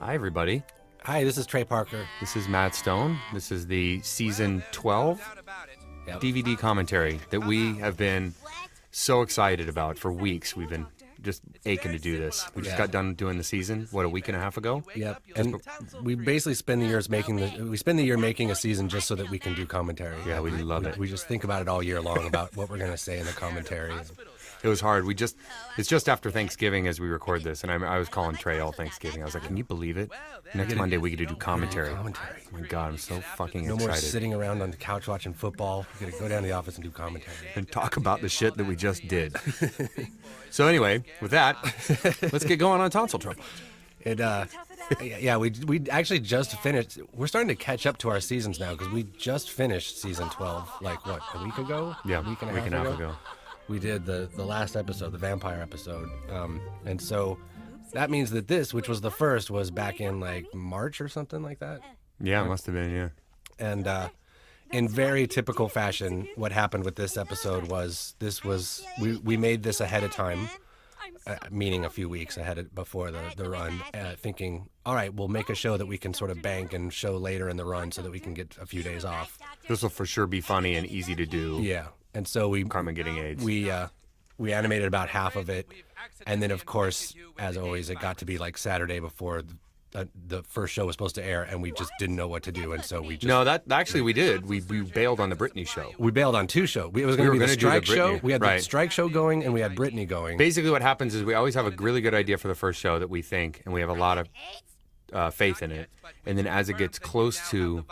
Hi, everybody. Hi, this is Trey Parker. This is Matt Stone. This is the season 12 DVD commentary that we have been so excited about for weeks. We've been just aching to do this. We just got done doing the season, a week and a half ago? Yep. And we basically spend the year making a season just so that we can do commentary. Yeah, we love it. We just think about it all year long about what we're going to say in the commentary. It was hard. It's just after Thanksgiving as we record this, and I was calling Trey all Thanksgiving. I was like, can you believe it? Next Monday we get to do commentary. Oh my God, I'm so fucking excited. No more sitting around on the couch watching football. We're going to go down to the office and do commentary. And talk about the shit that we just did. So anyway, with that, let's get going on tonsil trouble. We actually just finished. We're starting to catch up to our seasons now because we just finished season 12, a week ago? Yeah, a week and a half ago. We did the last episode, the vampire episode. And so that means that this, which was the first, was back in March or something like that. Yeah, it must have been, yeah. And in very typical fashion, what happened with this episode was we made this ahead of time, meaning a few weeks before the run, thinking, all right, we'll make a show that we can sort of bank and show later in the run so that we can get a few days off. This will for sure be funny and easy to do. Yeah. And so Carmen getting AIDS. We animated about half of it, and then of course, as always, it got to be Saturday before the first show was supposed to air, and we just didn't know what to do, and so we just... No, that actually we did. We bailed on the Britney show. We bailed on two shows. It was going to be the strike show. We had the strike show going, and we had Britney going. Basically, what happens is we always have a really good idea for the first show that we think, and we have a lot of faith in it, and then as it gets close to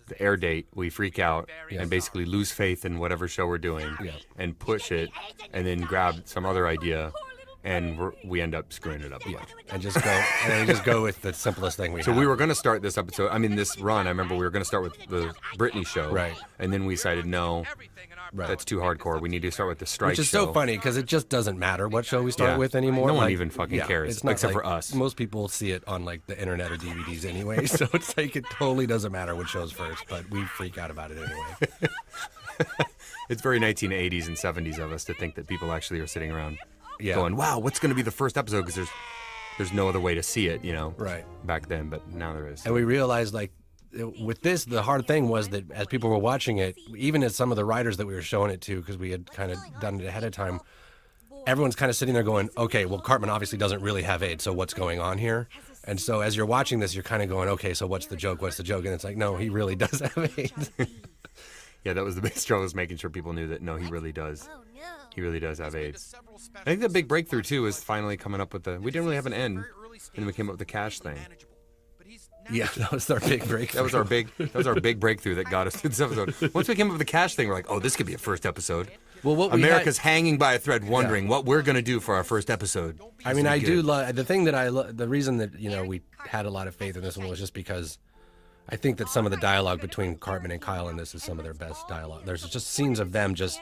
the air date, we freak out and basically lose faith in whatever show we're doing and push it and then grab some other idea and we end up screwing it up a bunch. And just go with the simplest thing we have. So we were going to start this this run, I remember we were going to start with the Britney show. Right. And then we decided, no, that's too hardcore. We need to start with the strike show. Which is so funny because it just doesn't matter what show we start with anymore. No one even fucking cares, except for us. Most people see it on the internet or DVDs anyway, so it's it totally doesn't matter what show's first, but we freak out about it anyway. It's very 1980s and 70s of us to think that people actually are sitting around going, wow, what's going to be the first episode? Because there's no other way to see it, right back then, but now there is. And we realized, with this, the hard thing was that as people were watching it, even as some of the writers that we were showing it to, because we had kind of done it ahead of time, everyone's kind of sitting there going, okay, well, Cartman obviously doesn't really have AIDS, so what's going on here? And so as you're watching this, you're kind of going, okay, so what's the joke? What's the joke? And it's no, he really does have AIDS. Yeah, that was the big struggle, was making sure people knew that, no, he really does. He really does have AIDS. I think the big breakthrough, too, is finally coming up with we didn't really have an end, and we came up with the cash thing. Yeah, that was our big breakthrough. That was our big breakthrough that got us to this episode. Once we came up with the cash thing, we're like, oh, this could be a first episode. Well, America's hanging by a thread, wondering what we're going to do for our first episode. I mean, I do love the thing that the reason that we had a lot of faith in this one was just because I think that some of the dialogue between Cartman and Kyle in this is some of their best dialogue. There's just scenes of them just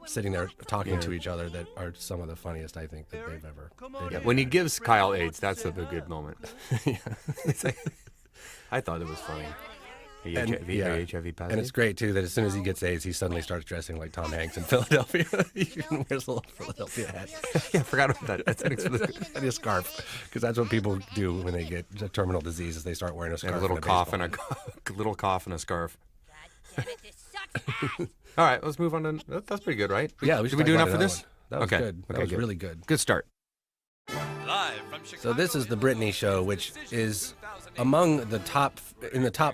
sitting there talking to each other that are some of the funniest I think that they've ever. When he gives Kyle AIDS, that's a good moment. I thought it was funny. HIV positive. And it's great, too, that as soon as he gets AIDS, he suddenly starts dressing like Tom Hanks in Philadelphia. He even wears a little Philadelphia hat. Yeah, I forgot about that. And a scarf, because that's what people do when they get terminal disease, is they start wearing a scarf. And a little cough and a scarf. All right, let's move on to... That's pretty good, right? Yeah, Did we do enough for this? That was good. That was really good. Good start. So this is the Britney show, which is among the top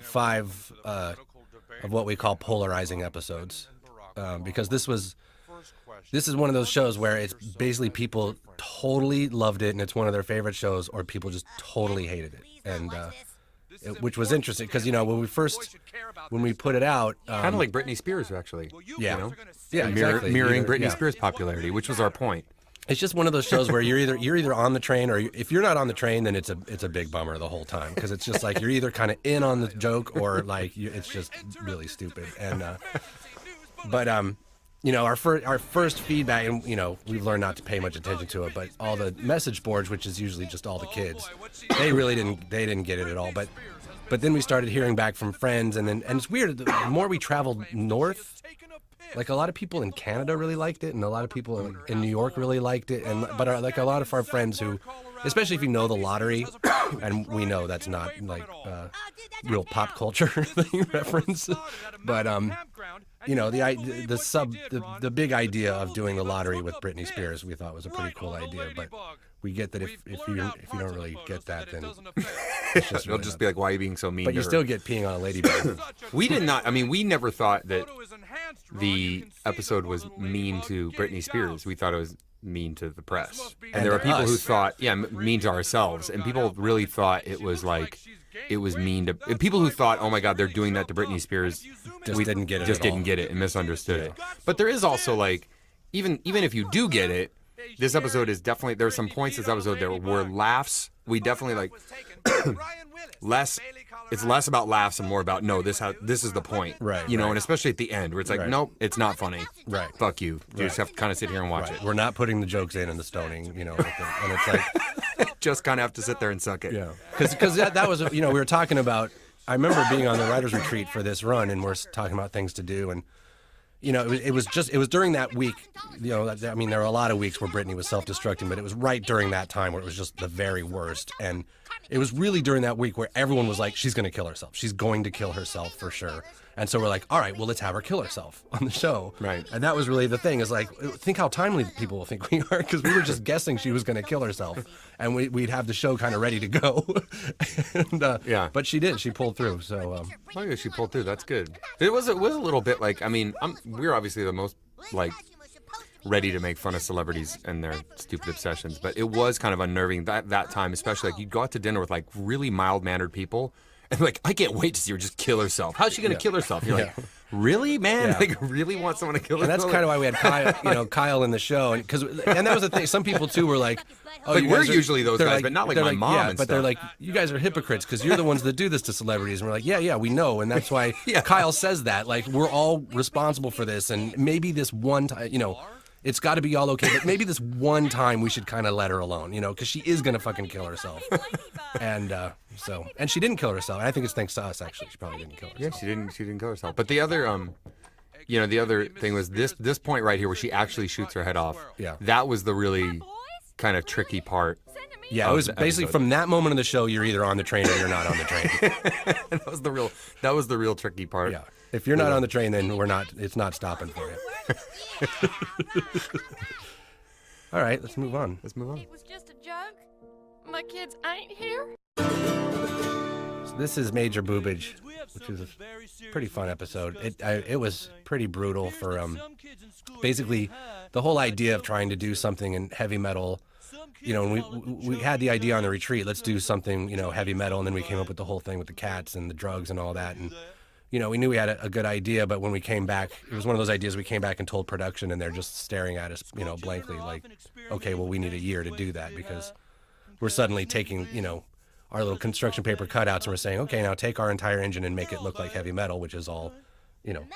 5 of what we call polarizing episodes, because this is one of those shows where it's basically people totally loved it and it's one of their favorite shows, or people just totally hated it, and which was interesting because when we put it out, kind of like Britney Spears actually, exactly. mirroring Britney Spears' popularity, which was our point. It's just one of those shows where you're either on the train, or if you're not on the train, then it's a big bummer the whole time, because it's just you're either kind of in on the joke or it's just really stupid. And but our first feedback, and we've learned not to pay much attention to it, but all the message boards, which is usually just all the kids, they didn't get it at all. But then we started hearing back from friends, and it's weird. The more we traveled north. A lot of people in Canada really liked it, and a lot of people in New York really liked it, but a lot of our friends who, especially if you know the lottery, and we know that's not like real pop culture thing reference, but the big idea of doing the lottery with Britney Spears we thought was a pretty cool idea, but we get that if you don't really get that, then it's just They'll just be like, why are you being so mean? But you still get peeing on a ladybug. We did not. I mean, we never thought that the episode was mean to Britney Spears. We thought it was mean to the press. And there were people who thought, mean to ourselves. And people really thought it was like, it was mean to people who thought, oh my God, they're doing that to Britney Spears. Didn't get it and misunderstood it. But there is also like, even if you do get it, this episode is definitely, there are some points in this episode there were laughs. We definitely like it's less about laughs and more about, no, this is the point. Right. And especially at the end where it's like, nope, it's not funny. Right. Fuck you. You just have to kind of sit here and watch it. We're not putting the jokes in the stoning, and it's like, just kind of have to sit there and suck it. Yeah. Because that was, we were talking about, I remember being on the writer's retreat for this run, and we're talking about things to do, and it was during that week, there were a lot of weeks where Britney was self-destructing, but it was right during that time where it was just the very worst. And it was really during that week where everyone was like, she's going to kill herself. She's going to kill herself for sure. And so we're like, all right, well, let's have her kill herself on the show. Right. And that was really the thing, is like, think how timely people will think we are, because we were just guessing she was going to kill herself. And we'd have the show kind of ready to go. And, but she did. She pulled through. So yeah, she pulled through. That's good. It was a little bit like, we're obviously the most like ready to make fun of celebrities and their stupid obsessions, but it was kind of unnerving that time, especially like you'd go out to dinner with like really mild-mannered people and like, I can't wait to see her just kill herself. How's she going to kill herself? You're like, really, man? Yeah. Like, really want someone to kill herself? And that's kind of why we had Kyle, Kyle in the show, and that was the thing. Some people too were like, "Oh, like we're usually those guys, but not like my mom." Yeah, and but stuff. they're like, "You guys are hypocrites because you're the ones that do this to celebrities." And we're like, "Yeah, we know," and that's why Kyle says that. Like, we're all responsible for this, and maybe this one time, it's got to be all okay, but maybe this one time we should kind of let her alone, because she is gonna fucking kill herself. And and she didn't kill herself. I think it's thanks to us, actually. She probably didn't kill herself. Yeah, she didn't kill herself. But the other the other thing was this point right here where she actually shoots her head off. Yeah. That was the really kind of tricky part. Yeah, it was basically from that moment in the show, you're either on the train or you're not on the train. that was the real tricky part. Yeah. If you're not on the train, then it's not stopping for you. All right, let's move on. It was just a joke. My kids ain't here. So this is Major Boobage, which is a pretty fun episode. It was pretty brutal for basically the whole idea of trying to do something in heavy metal. And we had the idea on the retreat, let's do something, heavy metal, and then we came up with the whole thing with the cats and the drugs and all that. And we knew we had a good idea, but when we came back, it was one of those ideas we came back and told production, and they're just staring at us, blankly, like, okay, well, we need a year to do that, because we're suddenly taking, our little construction paper cutouts, and we're saying, okay, now take our entire engine and make it look like heavy metal, which is all,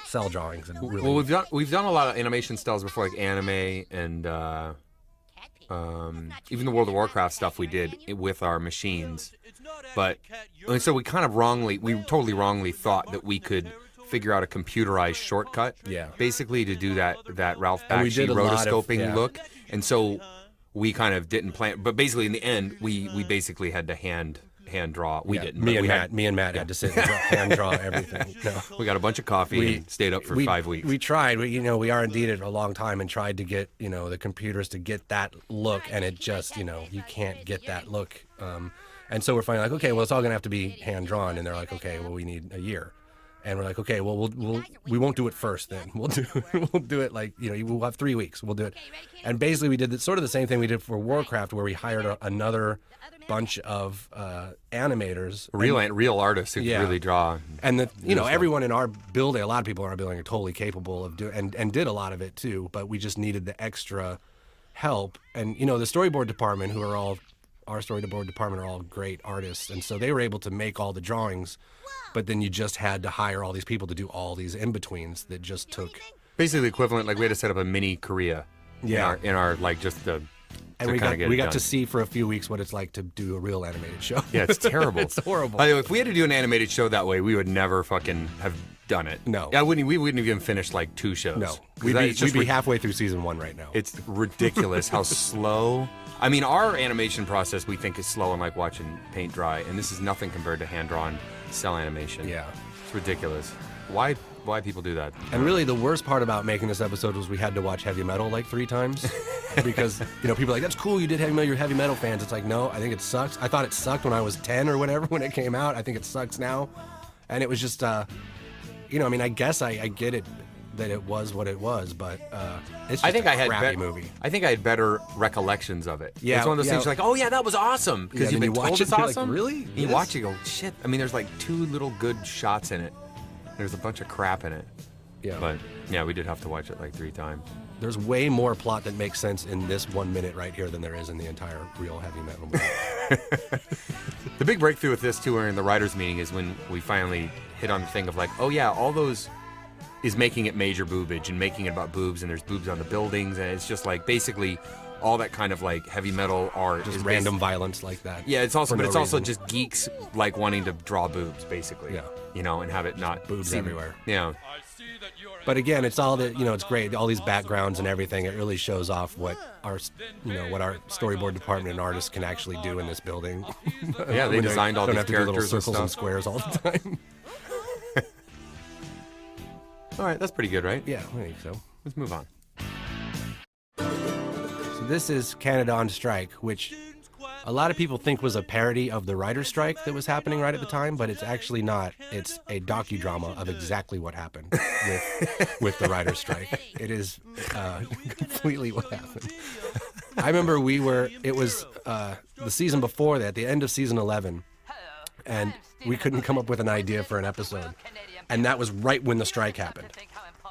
cell drawings. And really... Well, we've done a lot of animation styles before, like anime and even the World of Warcraft stuff we did with our machines. But so we totally wrongly thought that we could figure out a computerized shortcut, basically to do that Ralph Bakshi rotoscoping look. And so we kind of didn't plan, but basically in the end, we basically had to hand draw. We didn't. Me and Matt had to sit and hand draw everything. No. We got a bunch of coffee and stayed up for 5 weeks. We tried. We R&D'd it a long time and tried to get the computers to get that look, and it just you can't get that look. And so we're finally like, okay, well, it's all gonna have to be hand drawn, and they're like, okay, well, we need a year. And we're like, okay, well, we won't do it first then. We'll do it like, we'll have 3 weeks. We'll do it. And basically we did sort of the same thing we did for Warcraft, where we hired another bunch of animators. Real artists who really draw. And everyone in our building, a lot of people in our building are totally capable of doing, and did a lot of it too, but we just needed the extra help. And, the storyboard department, our storyboard department are all great artists, and so they were able to make all the drawings, but then you just had to hire all these people to do all these in-betweens that just took... Basically equivalent, like we had to set up a mini Korea in our like just the... And we got to see for a few weeks what it's like to do a real animated show. Yeah, it's terrible. It's horrible. If we had to do an animated show that way, we would never fucking have done it. No. Yeah, we wouldn't even finish like 2 shows. No. We'd be halfway through season 1 right now. It's ridiculous how slow. I mean, our animation process we think is slow and like watching paint dry, and this is nothing compared to hand-drawn cell animation. Yeah. It's ridiculous. Why people do that? And really, the worst part about making this episode was we had to watch Heavy Metal like 3 times because, people are like, that's cool, you did Heavy Metal, you're Heavy Metal fans. It's like, no, I think it sucks. I thought it sucked when I was 10 or whatever when it came out. I think it sucks now. And it was just, I guess I get it that it was what it was, but it's just a crappy movie. I think I had better recollections of it. Yeah, it's one of those things you're like, oh yeah, that was awesome because Yeah, you've then been you watch told it it's and you're like, awesome. really? And you This? watch it, and go, shit. I mean, there's like 2 little good shots in it. There's a bunch of crap in it. Yeah. But yeah, we did have to watch it like 3 times. There's way more plot that makes sense in this 1 minute right here than there is in the entire real Heavy Metal movie. The big breakthrough with this tour in the writers' meeting is when we finally hit on the thing of like, oh yeah, all those is making it major boobage and making it about boobs, and there's boobs on the buildings, and it's just like basically all that kind of like heavy metal art Just is random violence like that. Yeah, it's also, for but no it's also reason. just geeks like wanting to draw boobs, basically. Yeah. And have it not Boobs seem- everywhere. Yeah. But again, it's all that, it's great. All these backgrounds and everything. It really shows off what our storyboard department and artists can actually do in this building. Yeah, they When designed all don't these have to do little characters and circles and stuff. squares all the time. All right, that's pretty good, right? Yeah, I think so. Let's move on. So this is Canada on Strike, which a lot of people think was a parody of the writer's strike that was happening right at the time, but it's actually not. It's a docudrama of exactly what happened with the writer's strike. It is completely what happened. I remember it was the season before that, the end of season 11, and we couldn't come up with an idea for an episode. And that was right when the strike happened.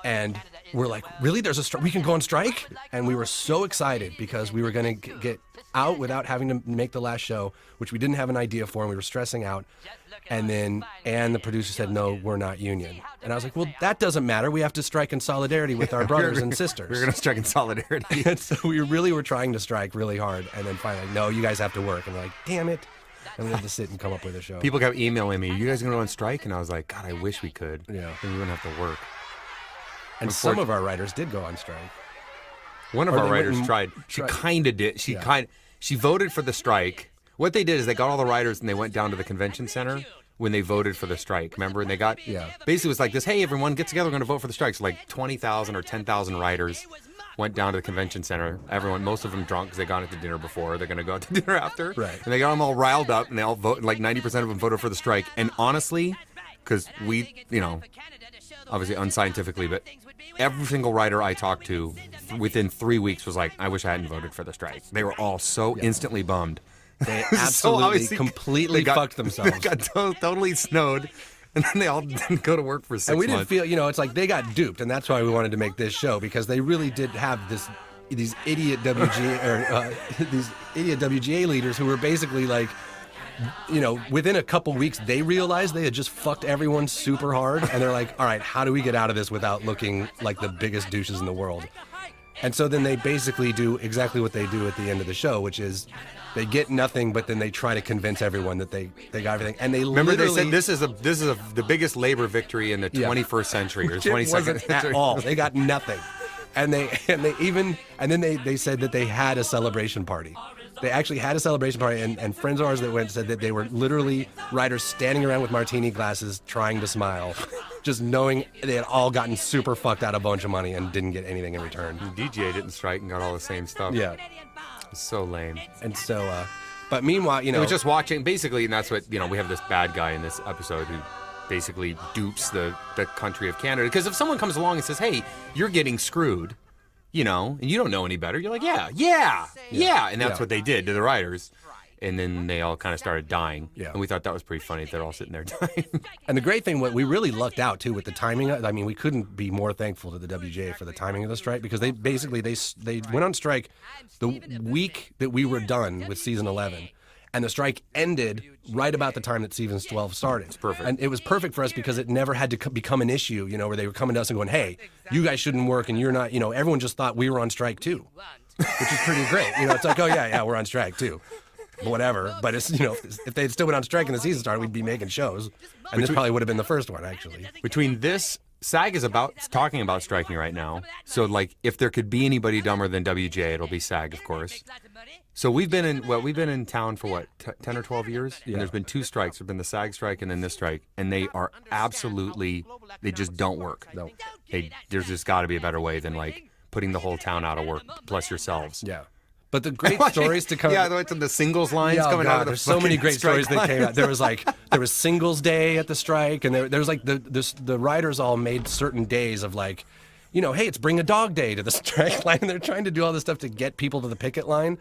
And we're like, really? There's a strike? We can go on strike? And we were so excited because we were going to get out without having to make the last show, which we didn't have an idea for, and we were stressing out. And then Anne, the producer, said, no, we're not union. And I was like, well, that doesn't matter. We have to strike in solidarity with our brothers and sisters. We're going to strike in solidarity. And so we really were trying to strike really hard. And then finally, no, you guys have to work. And we're like, damn it. And we had to sit and come up with a show. People kept emailing me, you guys going to go on strike? And I was like, God, I wish we could. Yeah. Then we wouldn't have to work. And some of our writers did go on strike. One of Or our they went writers and tried. She tried- kind of did. She voted for the strike. What they did is they got all the writers and they went down to the convention center when they voted for the strike. Remember? And they got basically it was like this. Hey, everyone, get together. We're going to vote for the strike. So like 20,000 or 10,000 writers went down to the convention center. Everyone, most of them drunk because they got out to dinner before. They're going to go out to dinner after. Right. And they got them all riled up and they all voted. Like 90% of them voted for the strike. And honestly, because we, obviously unscientifically, but every single writer I talked to within 3 weeks was like, I wish I hadn't voted for the strike. They were all so instantly bummed. They So absolutely, obviously completely they got- fucked themselves. They got totally snowed, and then they all didn't go to work for 6 And we didn't months. feel, it's like they got duped, and that's why we wanted to make this show, because they really did have these idiot WGA leaders who were basically like, within a couple weeks they realized they had just fucked everyone super hard, and they're like, all right, how do we get out of this without looking like the biggest douches in the world? And so then they basically do exactly what they do at the end of the show, which is they get nothing, but then they try to convince everyone that they got everything. And they Remember, they literally, said this is the biggest labor victory in the 21st century or It 22nd wasn't century. at all. They got nothing, and they said that they had a celebration party. They actually had a celebration party, and friends of ours that went said that they were literally writers standing around with martini glasses, trying to smile, just knowing they had all gotten super fucked out a bunch of money and didn't get anything in return. DJ didn't strike and got all the same stuff. Yeah, It's so lame. and so, but meanwhile, It was just watching, basically, and that's what, we have this bad guy in this episode who basically dupes the country of Canada. Because if someone comes along and says, hey, you're getting screwed, and you don't know any better, you're like, yeah. And that's what they did to the writers. And then they all kind of started dying. Yeah. And we thought that was pretty funny. They're all sitting there dying. And the great thing, we really lucked out too with the timing. I mean, we couldn't be more thankful to the WGA for the timing of the strike, because they basically they went on strike the week that we were done with season 11, and the strike ended right about the time that season 12 started. It's perfect. And it was perfect for us because it never had to become an issue, where they were coming to us and going, hey, you guys shouldn't work, and you're not, everyone just thought we were on strike too, which is pretty great. It's like, oh yeah, we're on strike too. Whatever, but it's if they'd still been on strike and the season started, we'd be making shows, and this probably would have been the first one actually. Between this, SAG is talking about striking right now. So, like, if there could be anybody dumber than WJ, it'll be SAG, of course. So we've been in town for what, 10 or 12 years? Yeah. And there's been 2 strikes. There's been the SAG strike and then this strike. And they are absolutely, they just don't work. No. There's just got to be a better way than like putting the whole town out of work, plus yourselves. Yeah. But the great stories to come. Yeah, the singles lines coming out of the there's so many great stories that came out. There was Singles Day at the strike, and there was like the writers all made certain days of like, hey, it's Bring a Dog Day to the strike line. And they're trying to do all this stuff to get people to the picket line.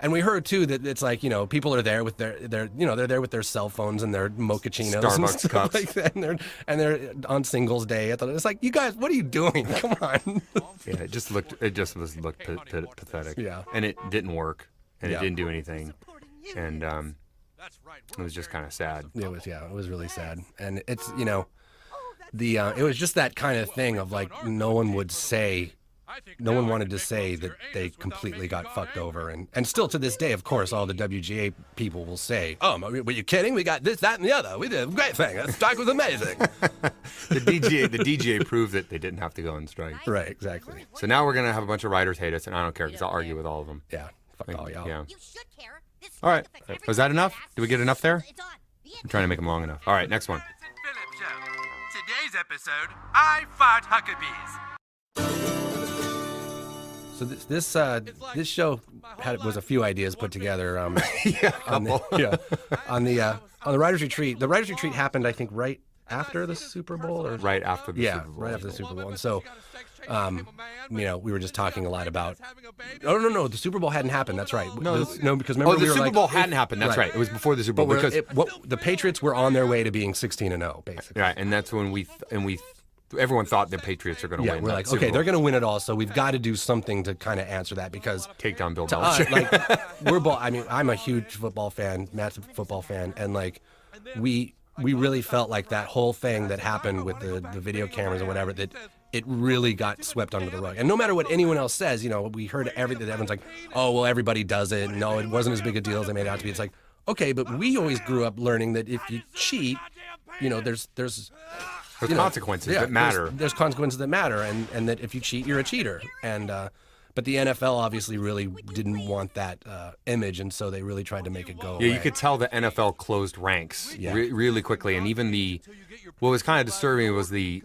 And we heard too that it's like, people are there with they're there with their cell phones and their mochachinos, Starbucks and stuff cups, like that, and they're on Singles Day. It's like, you guys, what are you doing? Come on. Yeah, it just looked pathetic. Yeah. And it didn't work, and Yeah. it didn't do anything, and it was just kind of sad. It was really sad, and it's it was just that kind of thing of like no one wanted to say that they completely got fucked over. And still to this day, of course, all the WGA people will say, oh, were you kidding? We got this, that, and the other. We did a great thing. That strike was amazing. The DGA proved that they didn't have to go on strike. Right, exactly. So now we're going to have a bunch of writers hate us, and I don't care because I'll argue with all of them. Yeah, fuck all y'all. Yeah. You should care. This All right. affects Was that everyone. enough? Did we get enough there? It's on. The I'm trying to make them long enough. All right, next one. Phillips Show. Today's episode, I fart Huckabees. So this show was a few ideas put together. On the writers' retreat. The writers' retreat happened, I think, right after the Super Bowl, or Right after the Super Bowl. right after the Super Bowl. And so, we were just talking a lot about. Oh no, the Super Bowl hadn't happened. That's right. No, because remember the we were Super like, Bowl hadn't happened. That's right. It was before the Super Bowl because the Patriots were on their way to being 16-0, basically. right, and that's when everyone thought the Patriots are going to Yeah, win. we're that like, Super okay, Bowl. they're going to win it all, so we've got to do something to kind of answer that because Take down Bill to us, Belichick. like, we're both. I mean, I'm a huge football fan, massive football fan, and like, we really felt like that whole thing that happened with the video cameras and whatever, that it really got swept under the rug. And no matter what anyone else says, we heard everything. Everyone's like, oh well, everybody does it. No, it wasn't as big a deal as they made it out to be. It's like, okay, but we always grew up learning that if you cheat, there's There's consequences that matter. There's consequences that matter, and that if you cheat, you're a cheater. And but the NFL obviously really didn't want that image, and so they really tried to make it go away. Yeah, you could tell the NFL closed ranks really quickly, and even what was kind of disturbing was the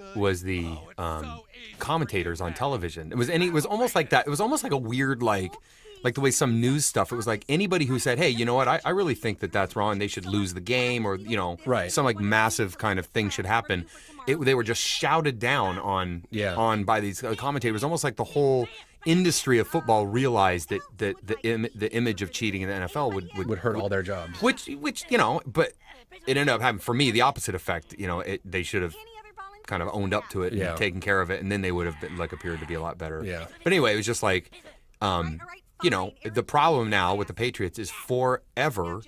commentators on television. It was almost like that. It was almost like a weird like the way some news stuff. It was like anybody who said, "Hey, you know what? I really think that that's wrong. They should lose the game, or Right. some like massive kind of thing should happen." They were just shouted down on by these commentators, almost like the whole industry of football realized that the image of cheating in the NFL would hurt all their jobs. which but it ended up having for me the opposite effect. They should have kind of owned up to it Yeah. and taken care of it, and then they would have been, appeared to be a lot better. Yeah. But anyway, it was just like, the problem now with the Patriots is forever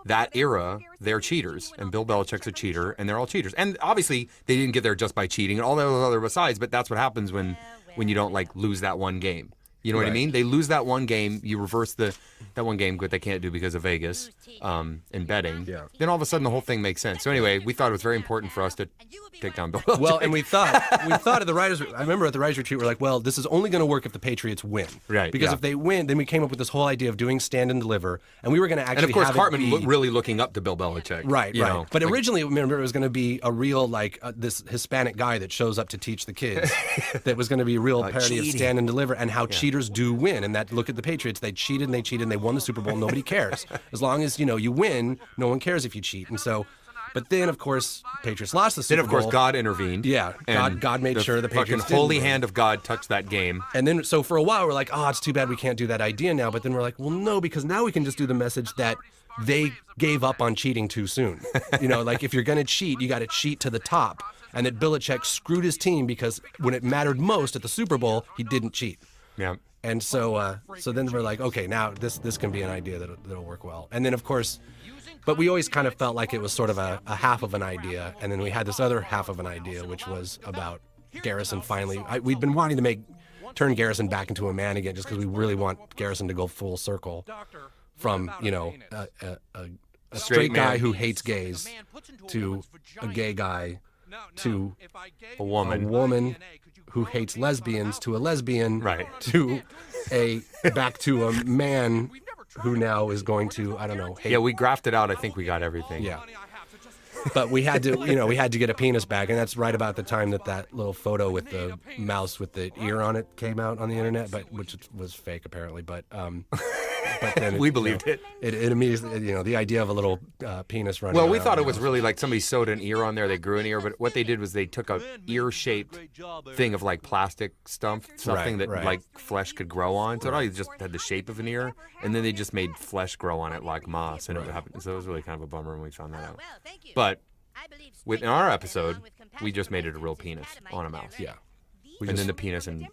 that era, they're cheaters, and Bill Belichick's a cheater, and they're all cheaters. And obviously, they didn't get there just by cheating and all those other besides, but that's what happens when you don't, lose that one game. You know what I Right. mean? They lose that one game, you reverse that one game, but they can't do because of Vegas and betting. Yeah. Then all of a sudden, the whole thing makes sense. So anyway, we thought it was very important for us to take down Bill Belichick. Well, and we thought at the writers. I remember at the writers retreat, we're like, well, this is only going to work if the Patriots win, Right, Because yeah. if they win, then we came up with this whole idea of doing stand and deliver, and we were going to actually and of course, have it Cartman be, really looking up to Bill Belichick. Right. you know, But like- originally, remember, it was going to be a real, this Hispanic guy that shows up to teach the kids. That was going to be a real parody of cheating. stand and deliver and how cheaters do win. And that, look at the Patriots. They cheated and they cheated and they won the Super Bowl. Nobody cares. As long as, you win, no one cares if you cheat. And so, but then, of course, Patriots lost the Super Then, of Bowl. course, God intervened. Yeah, and God made sure the Patriots fucking didn't holy win. hand of God touched that game. And then, so for a while, we're like, oh, it's too bad we can't do that idea now. But then we're like, well, no, because now we can just do the message that they gave up on cheating too soon. If you're going to cheat, you got to cheat to the top. And that Belichick screwed his team because when it mattered most at the Super Bowl, he didn't cheat. Yeah. And so then we're like, okay, now this can be an idea that'll work well. And then, of course, but we always kind of felt like it was sort of a half of an idea. And then we had this other half of an idea, which was about Garrison finally. We'd been wanting to turn Garrison back into a man again just because we really want Garrison to go full circle from, a straight guy man. who hates gays to a gay guy to A woman. a woman who hates lesbians to a lesbian Right. to back to a man who now is going to, I don't know, hate. Yeah, we graphed it out. I think we got everything. Yeah. But we had to, we had to get a penis back, and that's right about the time that little photo with the mouse with the ear on it came out on the internet, which was fake apparently. But then We believed it. It immediately, the idea of a little penis running. Well, we around, thought it was really like somebody sewed an ear on there. They grew an ear, but what they did was they took a ear-shaped thing of like plastic something that right. like flesh could grow on. So it always just had the shape of an ear, and then they just made flesh grow on it like moss, and it happened. So it was really kind of a bummer when we found that out. But within our episode, we just made it a real penis on a mouse. Yeah. And then the penis and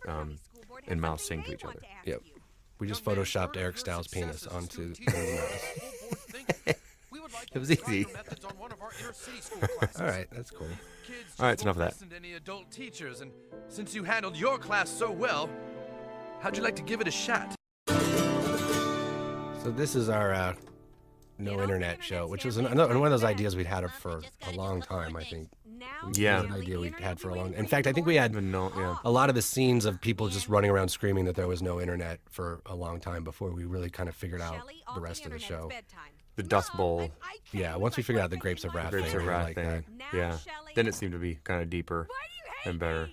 mouse sing to each other. Yep. We just photoshopped Eric Styles' penis onto the mouse. It was easy. All right, that's cool. All right, it's enough of that. Listen to any adult teachers, and since you handled your class so well, how'd you like to give it a shot? So this is our no internet show, which was one of those ideas we'd had for a long time, I think. Yeah. It was an idea we'd had for a long time. In fact, I think we had Yeah. a lot of the scenes of people just running around screaming that there was no internet for a long time before we really kind of figured out the rest of the show. The Dust Bowl, Yeah, once we figured out the Grapes of Wrath Grapes thing, of we were Wrath like thing. that. Yeah. Then it seemed to be kind of deeper and better.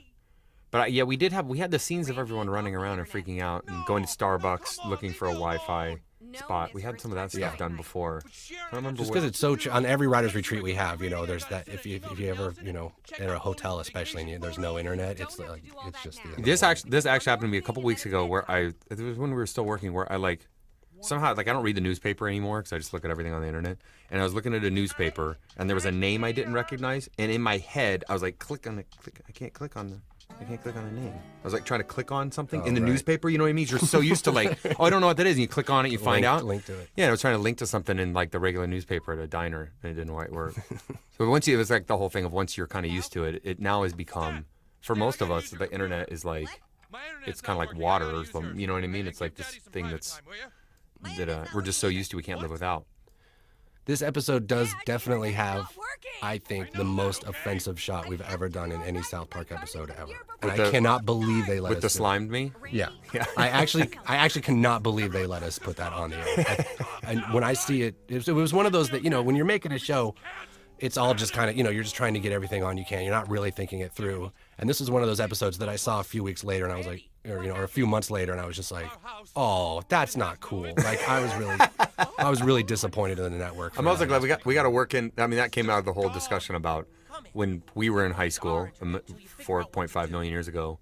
But yeah, we had the scenes of everyone running around and freaking out and going to Starbucks looking for a Wi-Fi spot. We had some of that stuff done before. I remember Just because it's so on every writer's retreat we have, there's that if you ever at a hotel especially and there's no internet, it's like it's just the this actually happened to me a couple weeks ago where it was when we were still working where I somehow I don't read the newspaper anymore because I just look at everything on the internet, and I was looking at a newspaper and there was a name I didn't recognize, and in my head I was like I can't click on the name. I was like trying to click on something in the newspaper, you know what I mean? You're so used to I don't know what that is, and you click on it, you find out. Link to it. Yeah, I was trying to link to something in like the regular newspaper at a diner, and it didn't quite work. So it was like the whole thing of once you're kind of used to it, it now has become, for most of us, the internet is like, it's kind of like water or something, you know what I mean? It's like this thing that we're just so used to we can't live without. This episode does definitely have, I think, the most offensive shot we've ever done in any South Park episode ever. And I cannot believe they let With us the do it. slimed me? Yeah. I actually cannot believe they let us put that on the air. And when I see it, it was one of those that, when you're making a show, it's all just kind of, you're just trying to get everything on you can. You're not really thinking it through. And this is one of those episodes that I saw a few weeks later, and I was like, or a few months later, and I was just like, oh, that's not cool. Like I was really disappointed in the network. I'm also glad we got to work in. I mean, that came out of the whole discussion about when we were in high school 4.5 million years ago.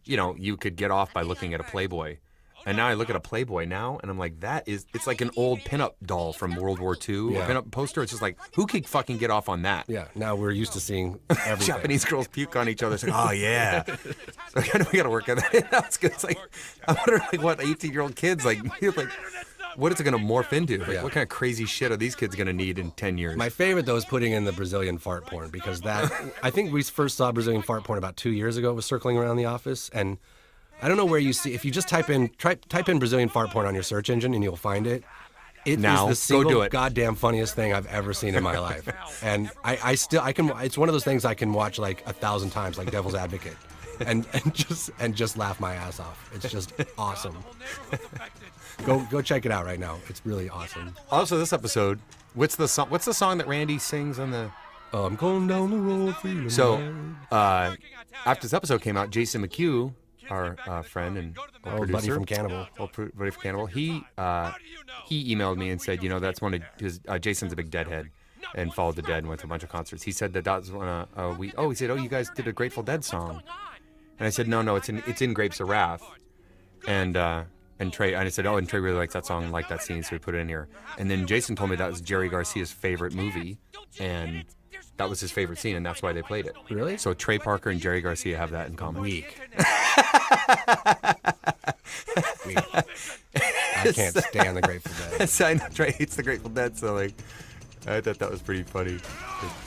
You could get off by looking at a Playboy. And now I look at a Playboy now, and I'm like, it's like an old pinup doll from World War II. Yeah. A pinup poster. It's just like, who could fucking get off on that? Yeah, now we're used to seeing everything. Japanese girls puke on each other. It's like, oh, yeah. So we got to work on that. That's good. It's like, I wonder, what 18-year-old kids, what is it going to morph into? What kind of crazy shit are these kids going to need in 10 years? My favorite, though, is putting in the Brazilian fart porn, because I think we first saw Brazilian fart porn about 2 years ago. It was circling around the office, and I don't know where you see. If you just type in Brazilian fart porn on your search engine, and you'll find it. It now, is the go do single it. goddamn funniest thing I've ever seen in my life, and I can. It's one of those things I can watch like 1,000 times, like Devil's Advocate, and just laugh my ass off. It's just awesome. Go check it out right now. It's really awesome. Also, this episode, what's the song that Randy sings on the? I'm going down the road feeling So, bad. after this episode came out, Jason McHugh, our friend and Old buddy from Cannibal. buddy from Cannibal, he emailed me and said, that's one of his. Jason's a big Deadhead, and followed the Dead and went to a bunch of concerts. He said that was one of he said, you guys did a Grateful Dead song, and I said, no, it's in Grapes of Wrath, and Trey, and I said, and Trey really likes that song, like that scene, so we put it in here. And then Jason told me that was Jerry Garcia's favorite movie, and that was his favorite scene, and that's why they played it. Really? So Trey Parker and Jerry Garcia have that in common. Weak. I can't stand the Grateful Dead. I know Trey hates the Grateful Dead, so I thought that was pretty funny.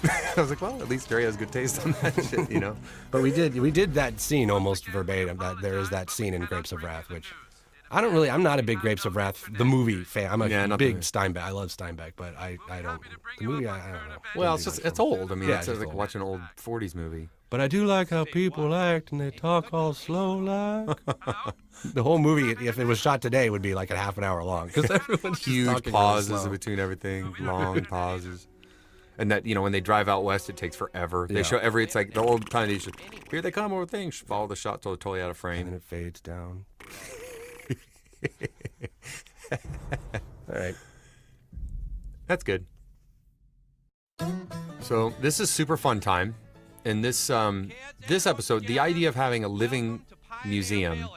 I was like, well, at least Trey has good taste on that shit, But we did that scene almost verbatim. That there is that scene in Grapes of Wrath, which I'm not a big Grapes of Wrath, the movie fan. I'm a big Steinbeck. I love Steinbeck, but I don't. The movie, I don't know. Well, it's old. I mean, Yeah, it's it's like old. watching an old 40s movie. But I do like how people act and they talk all slow like. The whole movie, if it was shot today, would be like a half an hour long because everyone's just Huge talking pauses really slow. between everything, long pauses. And that, when they drive out west, it takes forever. They Yeah. show it's like the old time they just, here they come over things, follow the shot till it's totally out of frame. And it fades down. All right. That's good. So this is super fun time. In this episode, the idea of having a living museum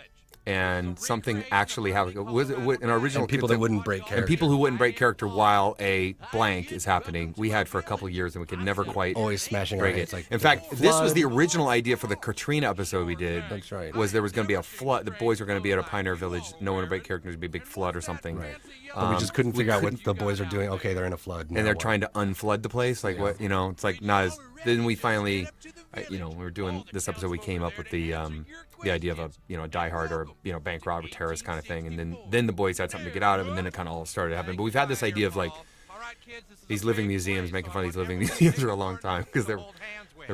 and something actually having in our original And people that wouldn't break character. and people who wouldn't break character while a blank is happening, we had for a couple of years and we could never quite Always smashing our break heads. it. Like In fact, the this was flood. the original idea for the Katrina episode we did. That's right. Was there was going to be a flood? The boys were going to be at a pioneer village. No one would break character. There'd be a big flood or something. Right. But we just couldn't we figure out couldn't- what the boys are doing. Okay, they're in a flood. and they're trying to unflood the place. Like what, it's like not as. Then we finally, we were doing this episode. We came up with the idea of a Die Hard or bank robber terrorist kind of thing, and then the boys had something to get out of, and then it kind of all started happening. But we've had this idea of like these living museums, making fun of these living museums for a long time because they're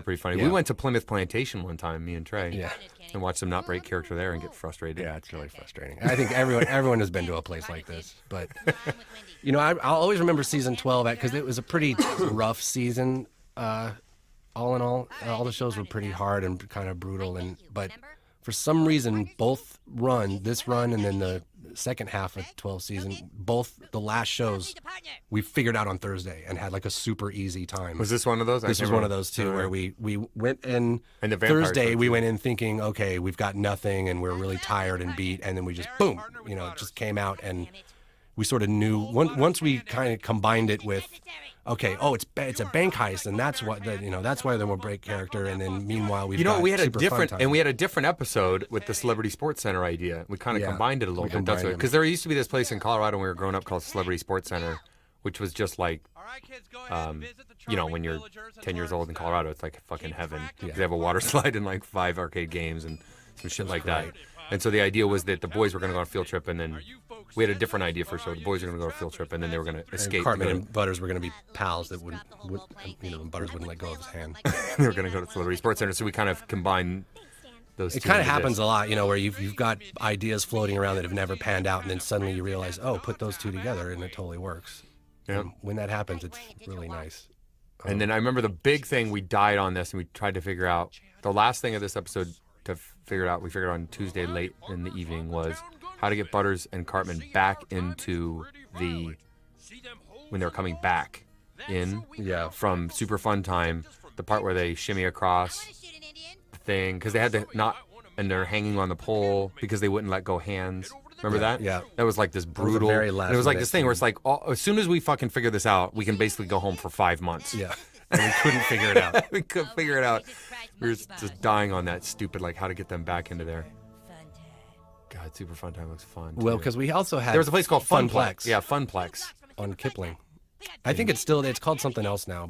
pretty funny. Yeah. We went to Plymouth Plantation one time, me and Trey, Yeah. and watched them not break character there and get frustrated. Yeah, it's really frustrating. I think everyone has been to a place like this. But, I'll always remember season 12 because it was a pretty rough season. All in all the shows were pretty hard and kind of brutal. But for some reason, both this run and then the second half of 12 season, both the last shows, we figured out on Thursday and had like a super easy time. Was this one of those? This was one of those too, where we went in And the vampire Thursday. show, We too. went in thinking, okay, we've got nothing, and we're really tired and beat, and then we just boom, it just came out, and we sort of knew once we kind of combined it with, okay, it's a bank heist, and that's what that's why they will break character, and then meanwhile we've got we had a super fun different, time. and we had a different episode with the Celebrity Sports Center idea. We kind of Yeah, combined it a little we bit. That's combined them. because there used to be this place in Colorado when we were growing up called Celebrity Sports Center, which was just like, when you're 10 years old in Colorado, it's like fucking heaven. They have a water slide and like 5 arcade games and some shit like that. And so the idea was that the boys were going to go on a field trip, and then we had a different idea for a show. The boys were going to go on a field trip, and then they were going to escape. Cartman and Butters were going to be pals that would Butters wouldn't let go of his hand. They were going to go to Celebrity Sports Center. So we kind of combined those two. It kind of into happens this. a lot, where you've got ideas floating around that have never panned out, and then suddenly you realize, oh, put those two together, and it totally works. Yeah. And when that happens, it's really nice. And then I remember the big thing, we died on this and we tried to figure out, the last thing of this episode to figure out, we figured out on Tuesday late in the evening, was how to get Butters and Cartman back into when they were coming back in Yeah. from Super Fun Time, the part where they shimmy across the thing, because they had to and they're hanging on the pole because they wouldn't let go hands. Remember that? Yeah. That was like this was a brutal. very And it was like last-minute this thing where it's like, as soon as we fucking figure this out, we can basically go home for 5 months. Yeah. And we couldn't figure it out. We couldn't figure it out. We were just dying on that stupid, like, how to get them back into there. God, Super Fun Time looks fun. Well, too. because we also had there was a place called Funplex. Funplex. Yeah, Funplex. On Kipling. I think it's called something else now,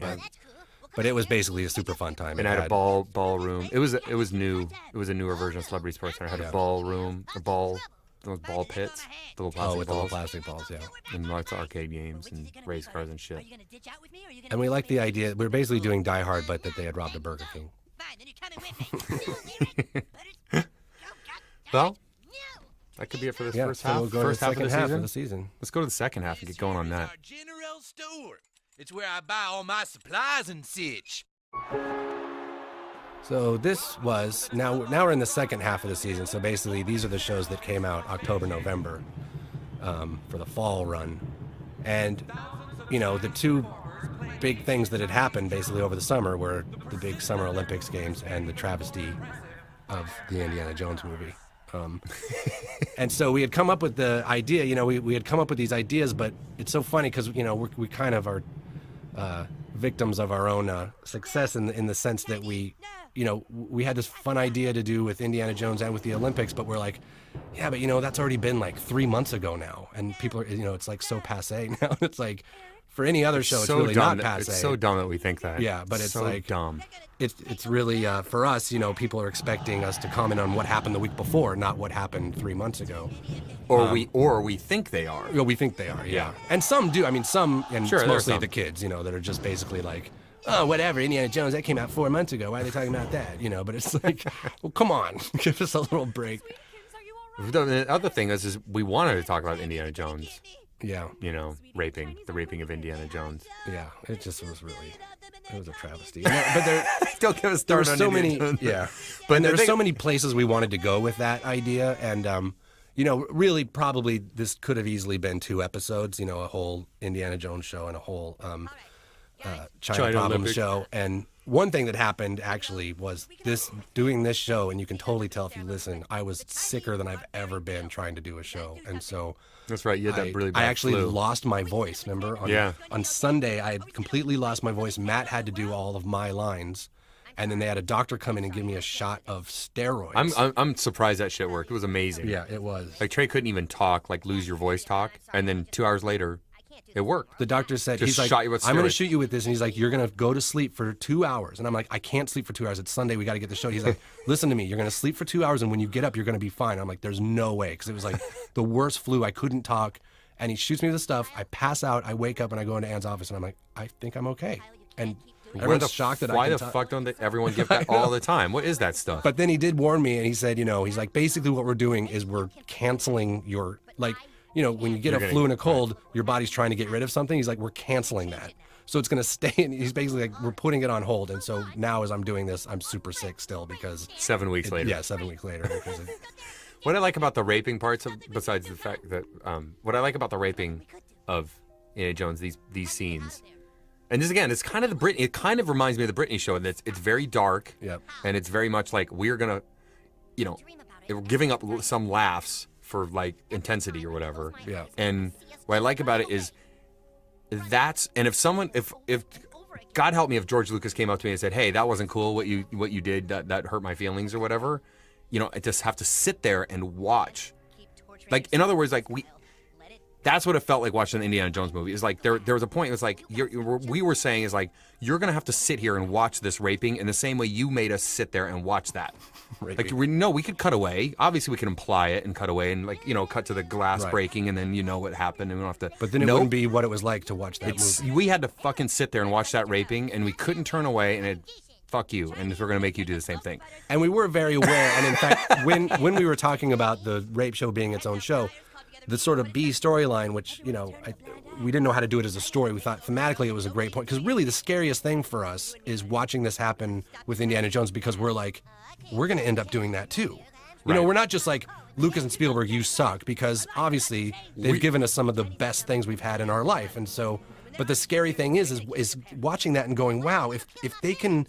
but it was basically a super fun time. And it had a ballroom. It was new. It was a newer version of Celebrity Sports Center. It had a ballroom, those ball pits, the little plastic with the balls, little plastic balls, yeah. and lots of arcade games and race cars and shit. And we liked the idea. We were basically doing Die Hard, but that they had robbed a Burger King. Well, that could be it for this Yeah, first so half. we'll go to the First half second of the half season. of the season. Let's go to the second half and get going on that. Our general store. It's where I buy all my supplies and such. So this was now we're in the second half of the season. So basically, these are the shows that came out October, November, for the fall run, and the two big things that had happened basically over the summer were the big Summer Olympics games and the travesty of the Indiana Jones movie. And so we had come up with the idea. We had come up with these ideas, but it's so funny because we kind of are victims of our own success in the sense that we had this fun idea to do with Indiana Jones and with the Olympics, but we're like, yeah, but that's already been like 3 months ago now, and people are, it's like so passe now. It's like for any other show, it's so really dumb not passe. It's so dumb that we think that. Yeah, but it's so like dumb. It's really for us, people are expecting us to comment on what happened the week before, not what happened 3 months ago. Or we think they are. Well, we think they are, yeah. Yeah. And some do. I mean, some, and Sure, it's there are mostly some. the kids, that are just basically like, oh, whatever, Indiana Jones, that came out 4 months ago. Why are they talking about that? You know, but it's like, well, come on, give us a little break. The other thing is we wanted to talk about Indiana Jones. Yeah. You know, the raping of Indiana Jones. Yeah, it just was really, it was a travesty. But there, Don't get us there were started so on many, Indiana Jones. yeah. But And there the were thing- so many places we wanted to go with that idea, and you know, really, probably this could have easily been 2 episodes. You know, a whole Indiana Jones show and a whole China Problem Olympic. show. And one thing that happened actually was doing this show, and you can totally tell if you listen, I was sicker than I've ever been trying to do a show, and so. That's right. You had that really bad I actually flu. lost my voice. Remember? On Sunday, I had completely lost my voice. Matt had to do all of my lines, and then they had a doctor come in and give me a shot of steroids. I'm surprised that shit worked. It was amazing. Yeah, it was. Like Trey couldn't even talk, like lose your voice talk, and then 2 hours later, it worked. The doctor said, Just he's like, shot you with I'm going to steroids. shoot you with this. And he's like, you're going to go to sleep for 2 hours. And I'm like, I can't sleep for 2 hours. It's Sunday. We got to get the show. He's like, listen to me. You're going to sleep for 2 hours. And when you get up, you're going to be fine. I'm like, there's no way. Because it was like the worst flu. I couldn't talk. And he shoots me with the stuff. I pass out. I wake up and I go into Anne's office. And I'm like, I think I'm okay. And everyone's shocked that I Why can the talk. fuck don't everyone give that all the time? What is that stuff? But then he did warn me, and he said, you know, he's like, basically what we're doing is we're canceling your, like, you know, when you get a flu and a cold, your body's trying to get rid of something. He's like, we're canceling that. So it's going to stay. And he's basically like, we're putting it on hold. And so now as I'm doing this, I'm super sick still because. 7 weeks later. Yeah, 7 weeks later. Because What I like about the raping parts, besides the fact that, what I like about the raping of Indiana Jones, these scenes, and this again, it's kind of it kind of reminds me of the Britney show, and it's very dark, Yep. and it's very much like we're gonna, you know, we're giving up some laughs for like intensity or whatever. Yeah. And what I like about it is if God help me if George Lucas came up to me and said, hey, that wasn't cool what you did, that hurt my feelings or whatever, you know, I just have to sit there and watch. Like, in other words, like that's what it felt like watching the Indiana Jones movie. It's like there was a point. It was like we were saying is like you're gonna have to sit here and watch this raping in the same way you made us sit there and watch that. Like we could cut away. Obviously, we can imply it and cut away and like cut to the glass breaking and then you know what happened and we don't have to. But then it wouldn't be what it was like to watch that movie. We had to fucking sit there and watch that raping and we couldn't turn away and it. Fuck you, and we're gonna make you do the same thing. And we were very aware. And in fact, when we were talking about the rape show being its own show, the sort of B storyline, which we didn't know how to do it as a story. We thought thematically it was a great point because really the scariest thing for us is watching this happen with Indiana Jones because we're like, we're gonna end up doing that too. You know, we're not just like Lucas and Spielberg, you suck, because obviously they've given us some of the best things we've had in our life, and so. But the scary thing is watching that and going, wow, if they can.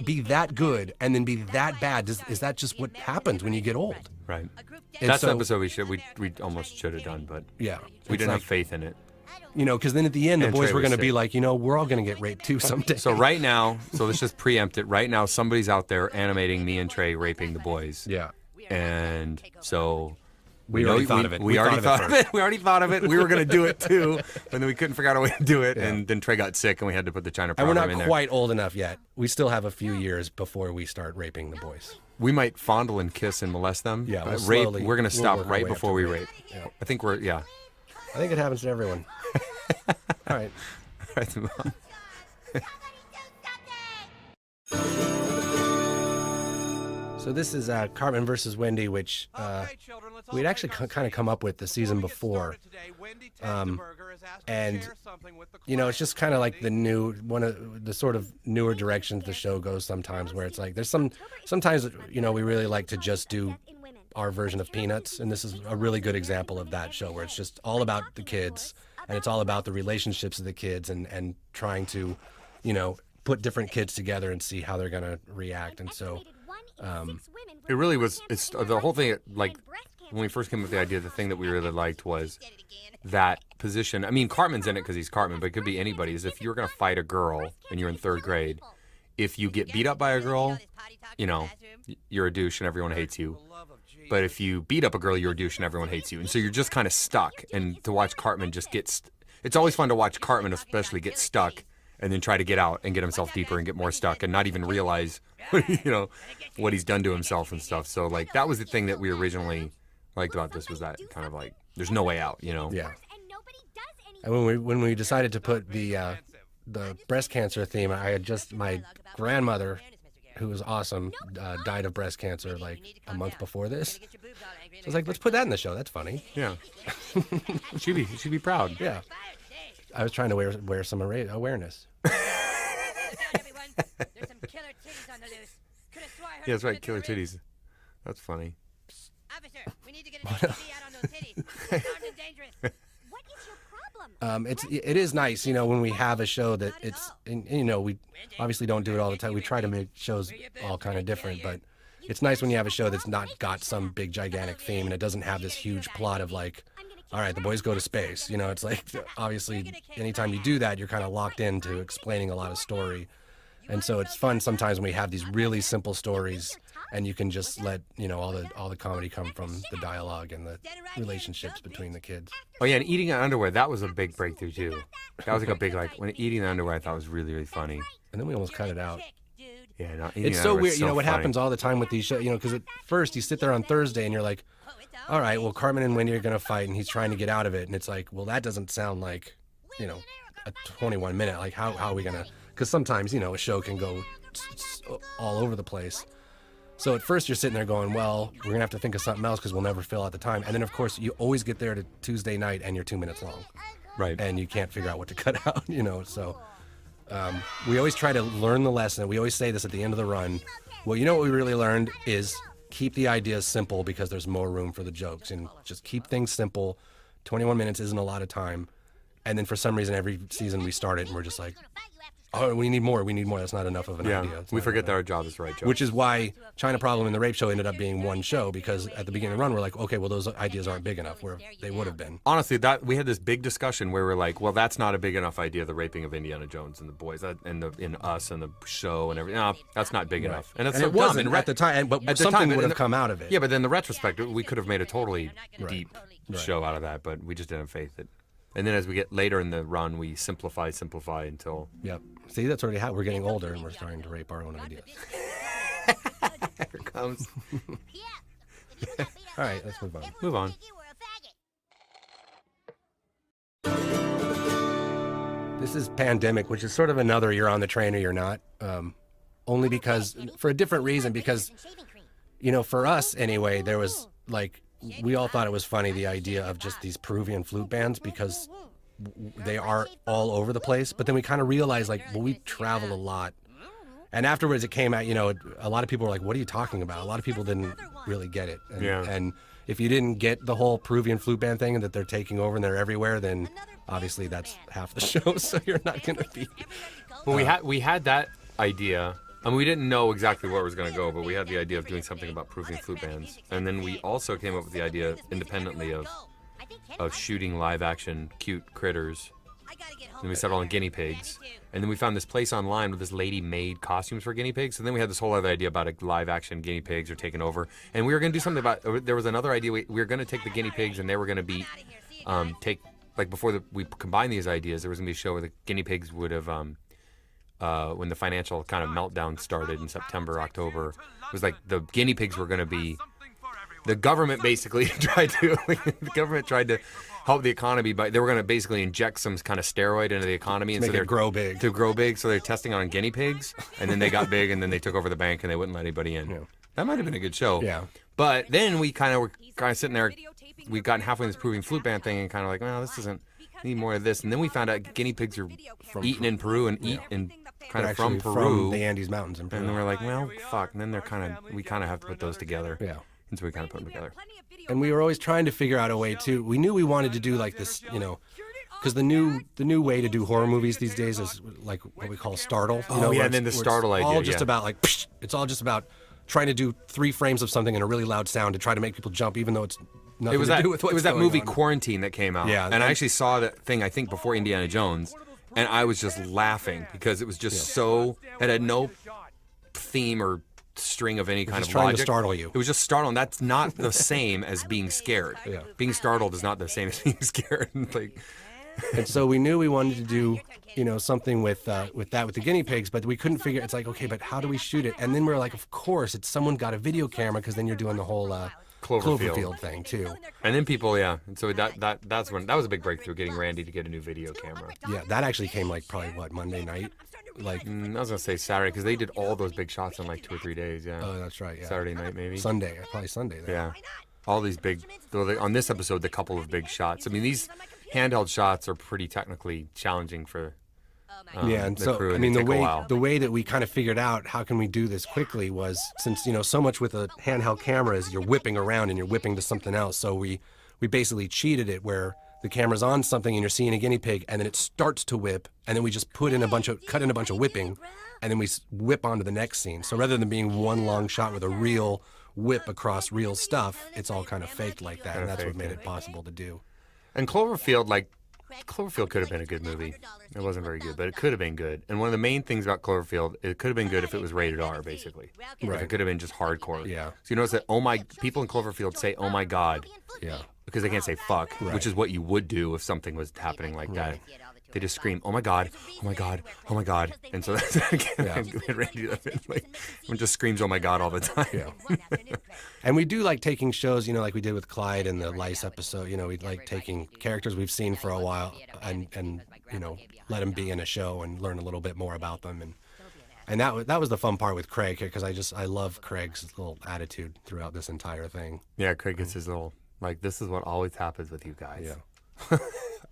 Be that good and then be that bad, is that just what happens when you get old? Right. And That's so, the episode we almost should have done, but yeah, we it's didn't like, have faith in it. Because then at the end the And boys Trey were was going to be sick. like, we're all going to get raped too someday. So right now, let's just preempt it. Right now, somebody's out there animating me and Trey raping the boys. yeah, And so we already thought of it. We already thought of it. We already thought of it. We were going to do it too, and then we couldn't figure out a way to do it. Yeah. And then Trey got sick, and we had to put the China And problem we're in not there. quite old enough yet. We still have a few years before we start raping the boys. We might fondle and kiss and molest them. Yeah, we'll rape. slowly- We're going to we'll stop work our right way up before to we rape. rape. Yeah. I think we're I think it happens to everyone. All right. Let's move on. So this is Cartman versus Wendy, which we'd actually kind of come up with the season before. And it's just kind of like one of the sort of newer directions the show goes sometimes, where it's like there's sometimes we really like to just do our version of Peanuts, and this is a really good example of that show where it's just all about the kids and it's all about the relationships of the kids and trying to put different kids together and see how they're going to react. And so It really was. It's the whole thing. Like when we first came up with the idea, the thing that we really liked was that position. I mean, Cartman's in it because he's Cartman, but it could be anybody. Is if you're going to fight a girl and you're in third grade, if you get beat up by a girl, you're a douche and everyone hates you. But if you beat up a girl, you're a douche and everyone hates you. And so you're just kind of stuck. And to watch Cartman just it's always fun to watch Cartman especially get stuck and then try to get out and get himself deeper and get more stuck and not even realize, what he's done to himself and stuff. So like that was the thing that we originally liked about this, was that kind of like there's no way out, yeah. And when we decided to put the the breast cancer theme, I had just, my grandmother, who was awesome, died of breast cancer like a month before this. So I was like, let's put that in the show. That's funny. Yeah. she'd be proud. Yeah. I was trying to wear some awareness. Yeah, that's right. Killer titties. That's funny. Officer, we need to get an ATV out on those titties. Sounding dangerous. What is your problem? It is nice, when we have a show that it's, and, we obviously don't do it all the time. We try to make shows all kind of different, but it's nice when you have a show that's not got some big gigantic theme and it doesn't have this huge plot of like, all right, the boys go to space. It's like, obviously, anytime you do that, you're kind of locked into explaining a lot of story. And so it's fun sometimes when we have these really simple stories and you can just let, all the comedy come from the dialogue and the relationships between the kids. Oh, yeah, and eating in underwear, that was a big breakthrough, too. That was like a big, when eating in underwear, I thought was really, really funny. And then we almost cut it out. Yeah, no, It's so weird, what happens all the time with these shows, because at first you sit there on Thursday and you're like, all right, well, Carmen and Wendy are going to fight and he's trying to get out of it. And it's like, well, that doesn't sound like, a 21 minute, like how are we going to, because sometimes, a show can go all over the place. So at first you're sitting there going, well, we're going to have to think of something else because we'll never fill out the time. And then, of course, you always get there to Tuesday night and you're 2 minutes long. Right. And you can't figure out what to cut out, So we always try to learn the lesson. We always say this at the end of the run. Well, what we really learned is keep the ideas simple because there's more room for the jokes. And just keep things simple. 21 minutes isn't a lot of time. And then for some reason, every season we start it and we're just like, oh, we need more. That's not enough of an idea. We forget that our job is to write jokes. Which is why China Problem and The Rape Show ended up being one show, because at the beginning of the run, we're like, okay, well, those ideas aren't big enough, where they would have been. Honestly, we had this big discussion where we're like, well, that's not a big enough idea, the raping of Indiana Jones and the boys, in us and the show and everything. No, that's not big enough. And it wasn't at the time, but something would have come out of it. Yeah, but then the retrospect, we could have made a totally deep show out of that, but we just didn't have faith that. And then as we get later in the run, we simplify until... Yep. See, that's already how we're getting older and we're starting to rape our own ideas. Here it comes. All right, let's move on. Move on. This is Pandemic, which is sort of another you're on the train or you're not. Only because, for a different reason, because, for us anyway, there was like, we all thought it was funny, the idea of just these Peruvian flute bands, because they are all over the place. But then we kind of realized, we travel a lot. And afterwards it came out, a lot of people were like, what are you talking about? A lot of people didn't really get it. And if you didn't get the whole Peruvian flute band thing and that they're taking over and they're everywhere, then obviously that's half the show. So you're not going to be... Well, we had that idea. I mean, we didn't know exactly where it was going to go, but we had the idea of doing something about Peruvian flute bands. And then we also came up with the idea independently of shooting live-action cute critters. And we settled on guinea pigs. And then we found this place online where this lady made costumes for guinea pigs. And then we had this whole other idea about live-action guinea pigs are taking over. And we were going to do something about... There was another idea. We were going to take the guinea pigs and they were going to be... before we combined these ideas, there was going to be a show where the guinea pigs would have... when the financial kind of meltdown started in September, October, it was like the guinea pigs were going to be, the government basically tried to help the economy, but they were going to basically inject some kind of steroid into the economy and so they're grow big. To grow big, so they're testing on guinea pigs, and then they got big, and then they took over the bank and they wouldn't let anybody in. Yeah. That might have been a good show. Yeah. But then we were sitting there, we got halfway in this Peruvian flute band thing and kind of like, well, this isn't. Need more of this, and then we found out guinea pigs are eaten in Peru and kind of from Peru, from the Andes Mountains in Peru. And then we're like, well, fuck. And then we kind of have to put those together. Yeah. And so we kind of put them together. And we were always trying to figure out a way too. We knew we wanted to do like this, because the new way to do horror movies these days is like what we call startle. And then the startle idea. All just about like, psh, it's all just about trying to do 3 frames of something in a really loud sound to try to make people jump, even though it's. It was that movie on. Quarantine that came out. Yeah, and I actually saw that thing, I think, before Indiana Jones, and I was just laughing because it was just so, it had no theme or string of any kind of trying logic. To startle you. It was just startling. That's not the same as being scared. Yeah. Being startled is not the same as being scared. And so we knew we wanted to do, something with the guinea pigs, but we couldn't figure. It's like, okay, but how do we shoot it? And then we were like, of course, it's someone got a video camera, because then you're doing the whole Cloverfield thing too. And then people, yeah. And so that was a big breakthrough, getting Randy to get a new video camera. Yeah, that actually came like probably Monday night. Like I was gonna say Saturday because they did all those big shots in like 2 or 3 days. Yeah. Oh, that's right. Yeah. Saturday night maybe. Probably Sunday. Then. Yeah. All these big on this episode, the couple of big shots. I mean, these handheld shots are pretty technically challenging for. Yeah, and the so crew, I mean they take a while. the way that we kind of figured out how can we do this quickly was since so much with a handheld camera is you're whipping around and you're whipping to something else. So we basically cheated it where the camera's on something and you're seeing a guinea pig and then it starts to whip and then we just cut in a bunch of whipping and then we whip onto the next scene. So rather than being one long shot with a real whip across real stuff, it's all kind of faked like that, and that's what made it possible to do. And Cloverfield could have been a good movie. It wasn't very good, but it could have been good. And one of the main things about Cloverfield, it could have been good if it was rated R, basically. Right. If it could have been just hardcore. Yeah. So you notice that people in Cloverfield say, "Oh my God," Yeah. because they can't say "fuck," which is what you would do if something was happening like that. They just scream, "Oh my God, oh my God, oh my God," and so that's Randy everyone just screams, "Oh my God," all the time. Yeah. And we do like taking shows, like we did with Clyde in the Lice episode. We like taking characters we've seen for a while and let them be in a show and learn a little bit more about them. And that was the fun part with Craig because I love Craig's little attitude throughout this entire thing. Yeah, Craig gets his little this is what always happens with you guys. Yeah.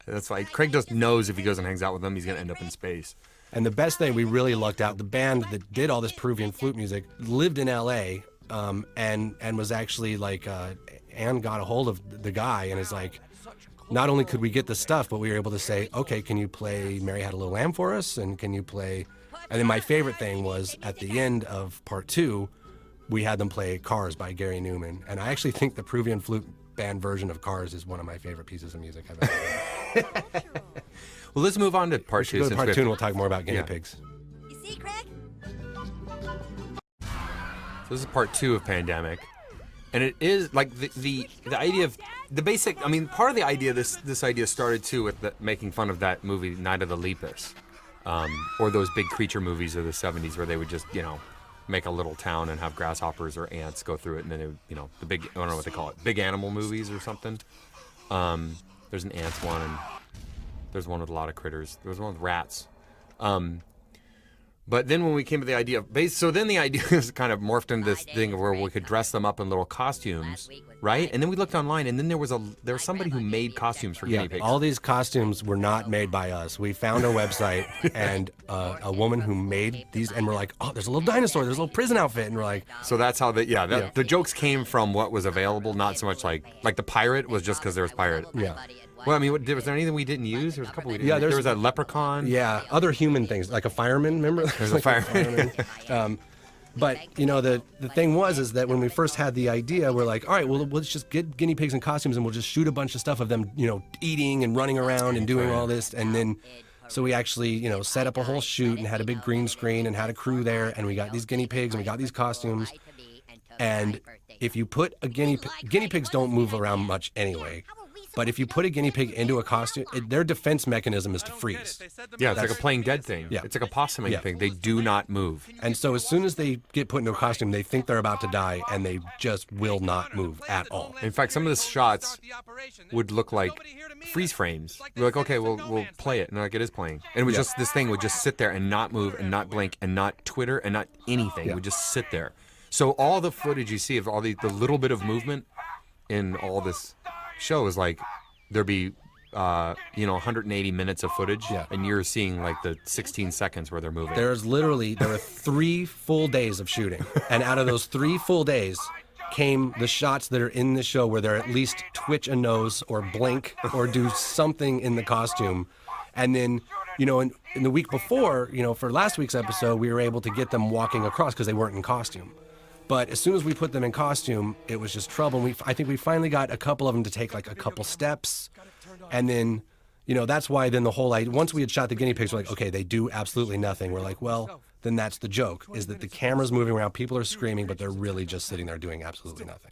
That's why Craig just knows if he goes and hangs out with them, he's gonna end up in space. And the best thing, we really lucked out. The band that did all this Peruvian flute music lived in L.A. And was actually Anne got a hold of the guy and is like, not only could we get the stuff, but we were able to say, okay, can you play Mary Had a Little Lamb for us? And can you play? And then my favorite thing was at the end of part 2, we had them play Cars by Gary Newman. And I actually think the Peruvian flute band version of Cars is one of my favorite pieces of music I've ever heard. Well, let's move on to part 2. Go to part 2 and we'll talk more about guinea pigs. You see, Craig? So this is part 2 of Pandemic. And it is like the idea of the basic, I mean, part of the idea, this idea started too with making fun of that movie, Night of the Lepus, or those big creature movies of the 70s where they would just, make a little town and have grasshoppers or ants go through it. And then, it would, the big, I don't know what they call it, big animal movies or something. There's an ants one and there's one with a lot of critters. There was one with rats. But then when we came to the idea of so then the idea is kind of morphed into this thing where we could dress them up in little costumes, right? And then we looked online, and then there was somebody who made costumes for guinea pigs. All these costumes were not made by us. We found a website and a woman who made these, and we're like, oh, there's a little dinosaur, there's a little prison outfit, and we're like, so that's how the jokes came from what was available, not so much like the pirate was just because there was pirate. Yeah. Well, I mean, was there anything we didn't use? There was a couple we didn't use. There was a leprechaun. Yeah, other human things, like a fireman, remember? There's a fireman. But, the thing is that when we first had the idea, we're like, all right, well, let's just get guinea pigs in costumes and we'll just shoot a bunch of stuff of them, eating and running around and doing all this. And then, so we actually, set up a whole shoot and had a big green screen and had a crew there. And we got these guinea pigs and we got these costumes. And if you put a guinea pigs don't move around much anyway. But if you put a guinea pig into a costume, their defense mechanism is to freeze. Yeah, it's like a playing dead thing. Yeah. It's like a possuming thing. They do not move. And so as soon as they get put into a costume, they think they're about to die, and they just will not move at all. In fact, some of the shots would look like freeze frames. We're like, okay, we'll play it. And they're like, it is playing. And it was just, this thing would just sit there and not move and not blink and not twitter and not anything. It would just sit there. So all the footage you see of all the little bit of movement in all this show is like there'd be 180 minutes of footage and you're seeing like the 16 seconds where they're moving. There were 3 full days of shooting, and out of those 3 full days came the shots that are in the show where they're at least twitch a nose or blink or do something in the costume. And then in the week before, for last week's episode, we were able to get them walking across because they weren't in costume. But as soon as we put them in costume, it was just trouble. And I think we finally got a couple of them to take like a couple steps. And then, that's why then the whole idea, once we had shot the guinea pigs, we're like, okay, they do absolutely nothing. We're like, well, then that's the joke, is that the camera's moving around, people are screaming, but they're really just sitting there doing absolutely nothing.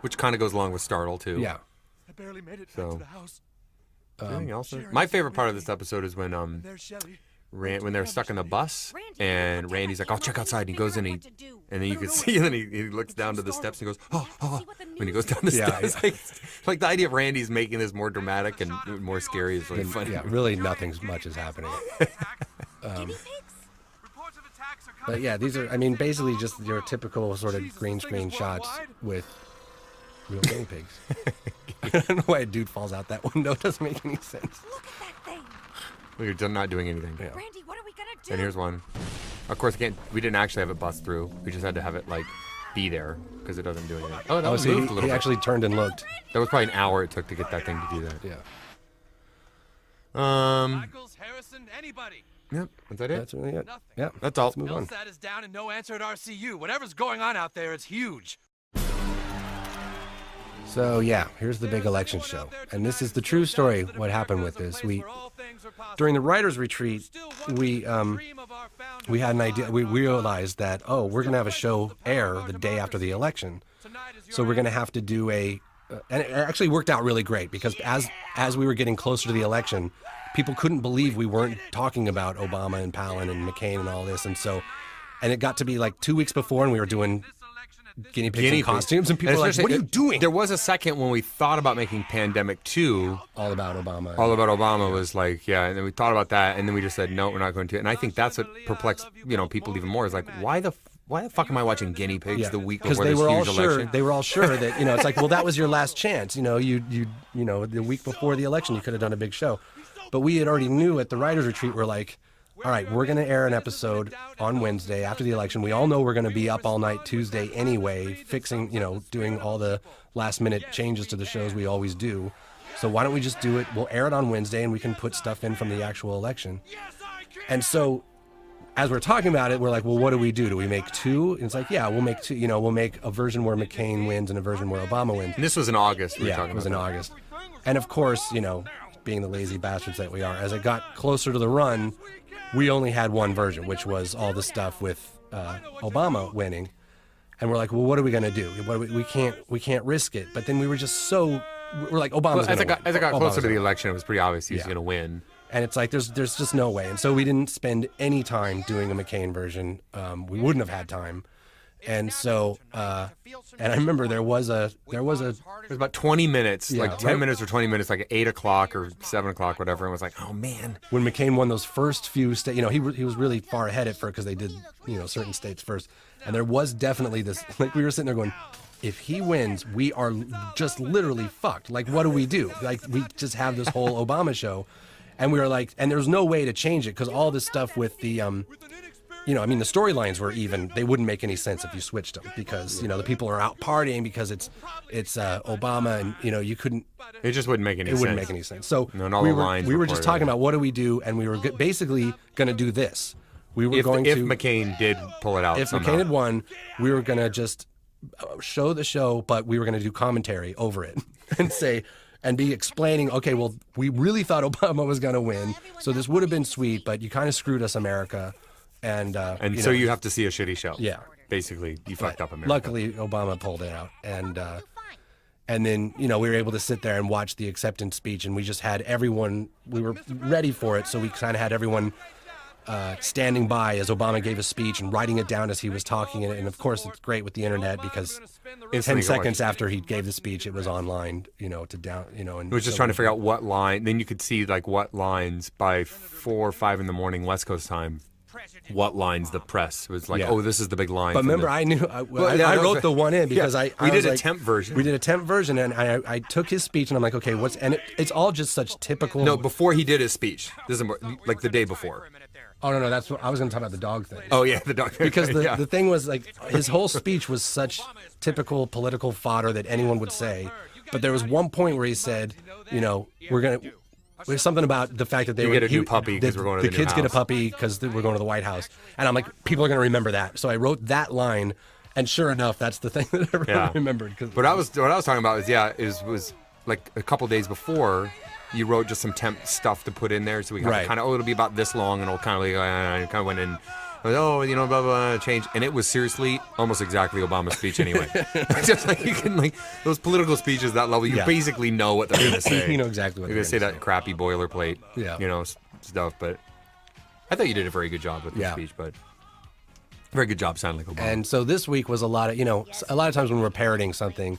Which kind of goes along with Startle, too. Yeah. I barely made it back to the house. Anything else? My favorite part of this episode is when when they're stuck in the bus, and Randy's like, "I'll check outside." And he goes in, and then you can see, and then he looks down to the steps and he goes, "Oh." When he goes down the steps, like the idea of Randy's making this more dramatic and more scary is really funny. Yeah, really nothing much is happening. But yeah, these are, I mean, basically just your typical sort of green screen shots with real guinea pigs. I don't know why a dude falls out that window. It doesn't make any sense. Look at that thing. We're not doing anything. Yeah. Randy, what are we gonna do? And here's one. Of course, we didn't actually have it bust through. We just had to have it like be there because it doesn't do anything. Oh, that was so moved a little he bit. actually turned and looked. That was probably an hour it took to get that thing to do that. Yeah. Michaels, Harrison, anybody. Yep. Is that it? That's really it. Nothing. Yeah. That's all. Let's move on. Billsat is down and no answer at RCU. Whatever's going on out there is huge. So yeah, here's the big election show, and this is the true story. What happened with this? During the writers' retreat, we had an idea. We realized that we're gonna have a show air the day after the election, so we're gonna have to do and it actually worked out really great because as we were getting closer to the election, people couldn't believe we weren't talking about Obama and Palin and McCain and all this, and it got to be like 2 weeks before, and we were doing guinea pigs in costumes, and people were like, "What are you doing?" There was a second when we thought about making Pandemic 2. All about Obama. All about Obama was like, yeah, and then we thought about that, and then we just said, no, we're not going to. And I think that's what perplexed, people even more is like, why the fuck am I watching guinea pigs the week before this huge election? They were all sure that, it's like, well, that was your last chance. You the week before the election, you could have done a big show. But we had already knew at the writers' retreat, we're like, all right, we're going to air an episode on Wednesday after the election. We all know we're going to be up all night Tuesday anyway, fixing, doing all the last minute changes to the shows we always do. So why don't we just do it? We'll air it on Wednesday and we can put stuff in from the actual election. And so as we're talking about it, we're like, well, what do we do? Do we make two? And it's like, yeah, we'll make two. We'll make a version where McCain wins and a version where Obama wins. And this was in August. Yeah, it was in August. And of course, being the lazy bastards that we are, as it got closer to the run, we only had one version, which was all the stuff with Obama winning, and we're like, well, what are we gonna do? We can't risk it. But then we were just we're like, Obama's gonna win. As it got closer to the election, it was pretty obvious he was gonna win. And it's like there's just no way. And so we didn't spend any time doing a McCain version. We wouldn't have had time. And so, and I remember there was about 20 minutes, like 10 minutes or 20 minutes, like at 8 o'clock or 7 o'clock, whatever. And it was like, oh man. When McCain won those first few states, he was really far ahead at first because they did, certain states first. And there was definitely this, like we were sitting there going, if he wins, we are just literally fucked. Like, what do we do? Like, we just have this whole Obama show. And we were like, and there's no way to change it because all this stuff with the, the storylines were even. They wouldn't make any sense if you switched them because, the people are out partying because it's Obama and, you couldn't. It just wouldn't make any sense. It wouldn't make any sense. So we were just talking about what do we do, and we were basically going to do this. We were if going if McCain did pull it out If somehow. McCain had won, we were going to just show the show, but we were going to do commentary over it and say, and be explaining, okay, well, we really thought Obama was going to win, so this would have been sweet, but you kind of screwed us, America. And so you have to see a shitty show. Yeah. Basically, you fucked up America. Luckily, Obama pulled it out. And then, we were able to sit there and watch the acceptance speech, and we just had everyone, we were ready for it, so we kind of had everyone standing by as Obama gave a speech and writing it down as he was talking. And of course, it's great with the internet because 10 seconds after he gave the speech, it was online, to down, and we were just trying to figure out what line. Then you could see like what lines by 4 or 5 in the morning West Coast time. What lines the press was like? Oh, this is the big line. But remember, I knew I wrote the one in because we did a temp version. We did a temp version, and I took his speech, and I'm like, okay, it's all just such typical. No, before he did his speech. This is like the day before. Oh no, that's what I was going to talk about, the dog thing. Oh yeah, the dog thing. Because the thing was like his whole speech was such typical political fodder that anyone would say. But there was one point where he said, there's something about the fact that they get a new puppy because we're going to the kids new get a house. puppy because we're going to the White House, and I'm like, people are going to remember that. So I wrote that line, and sure enough, that's the thing that everyone remembered. What I was talking about was like a couple days before, you wrote just some temp stuff to put in there, so we kind of it'll be about this long, and it'll kind of like kind of went in. Blah, blah, blah, change. And it was seriously almost exactly Obama's speech anyway. Just like you can, those political speeches that level, you basically know what they're going to say. You know exactly what they're going to say. That crappy boilerplate, stuff. But I thought you did a very good job with the speech, but very good job sounding like Obama. And so this week was a lot of, a lot of times when we're parroting something,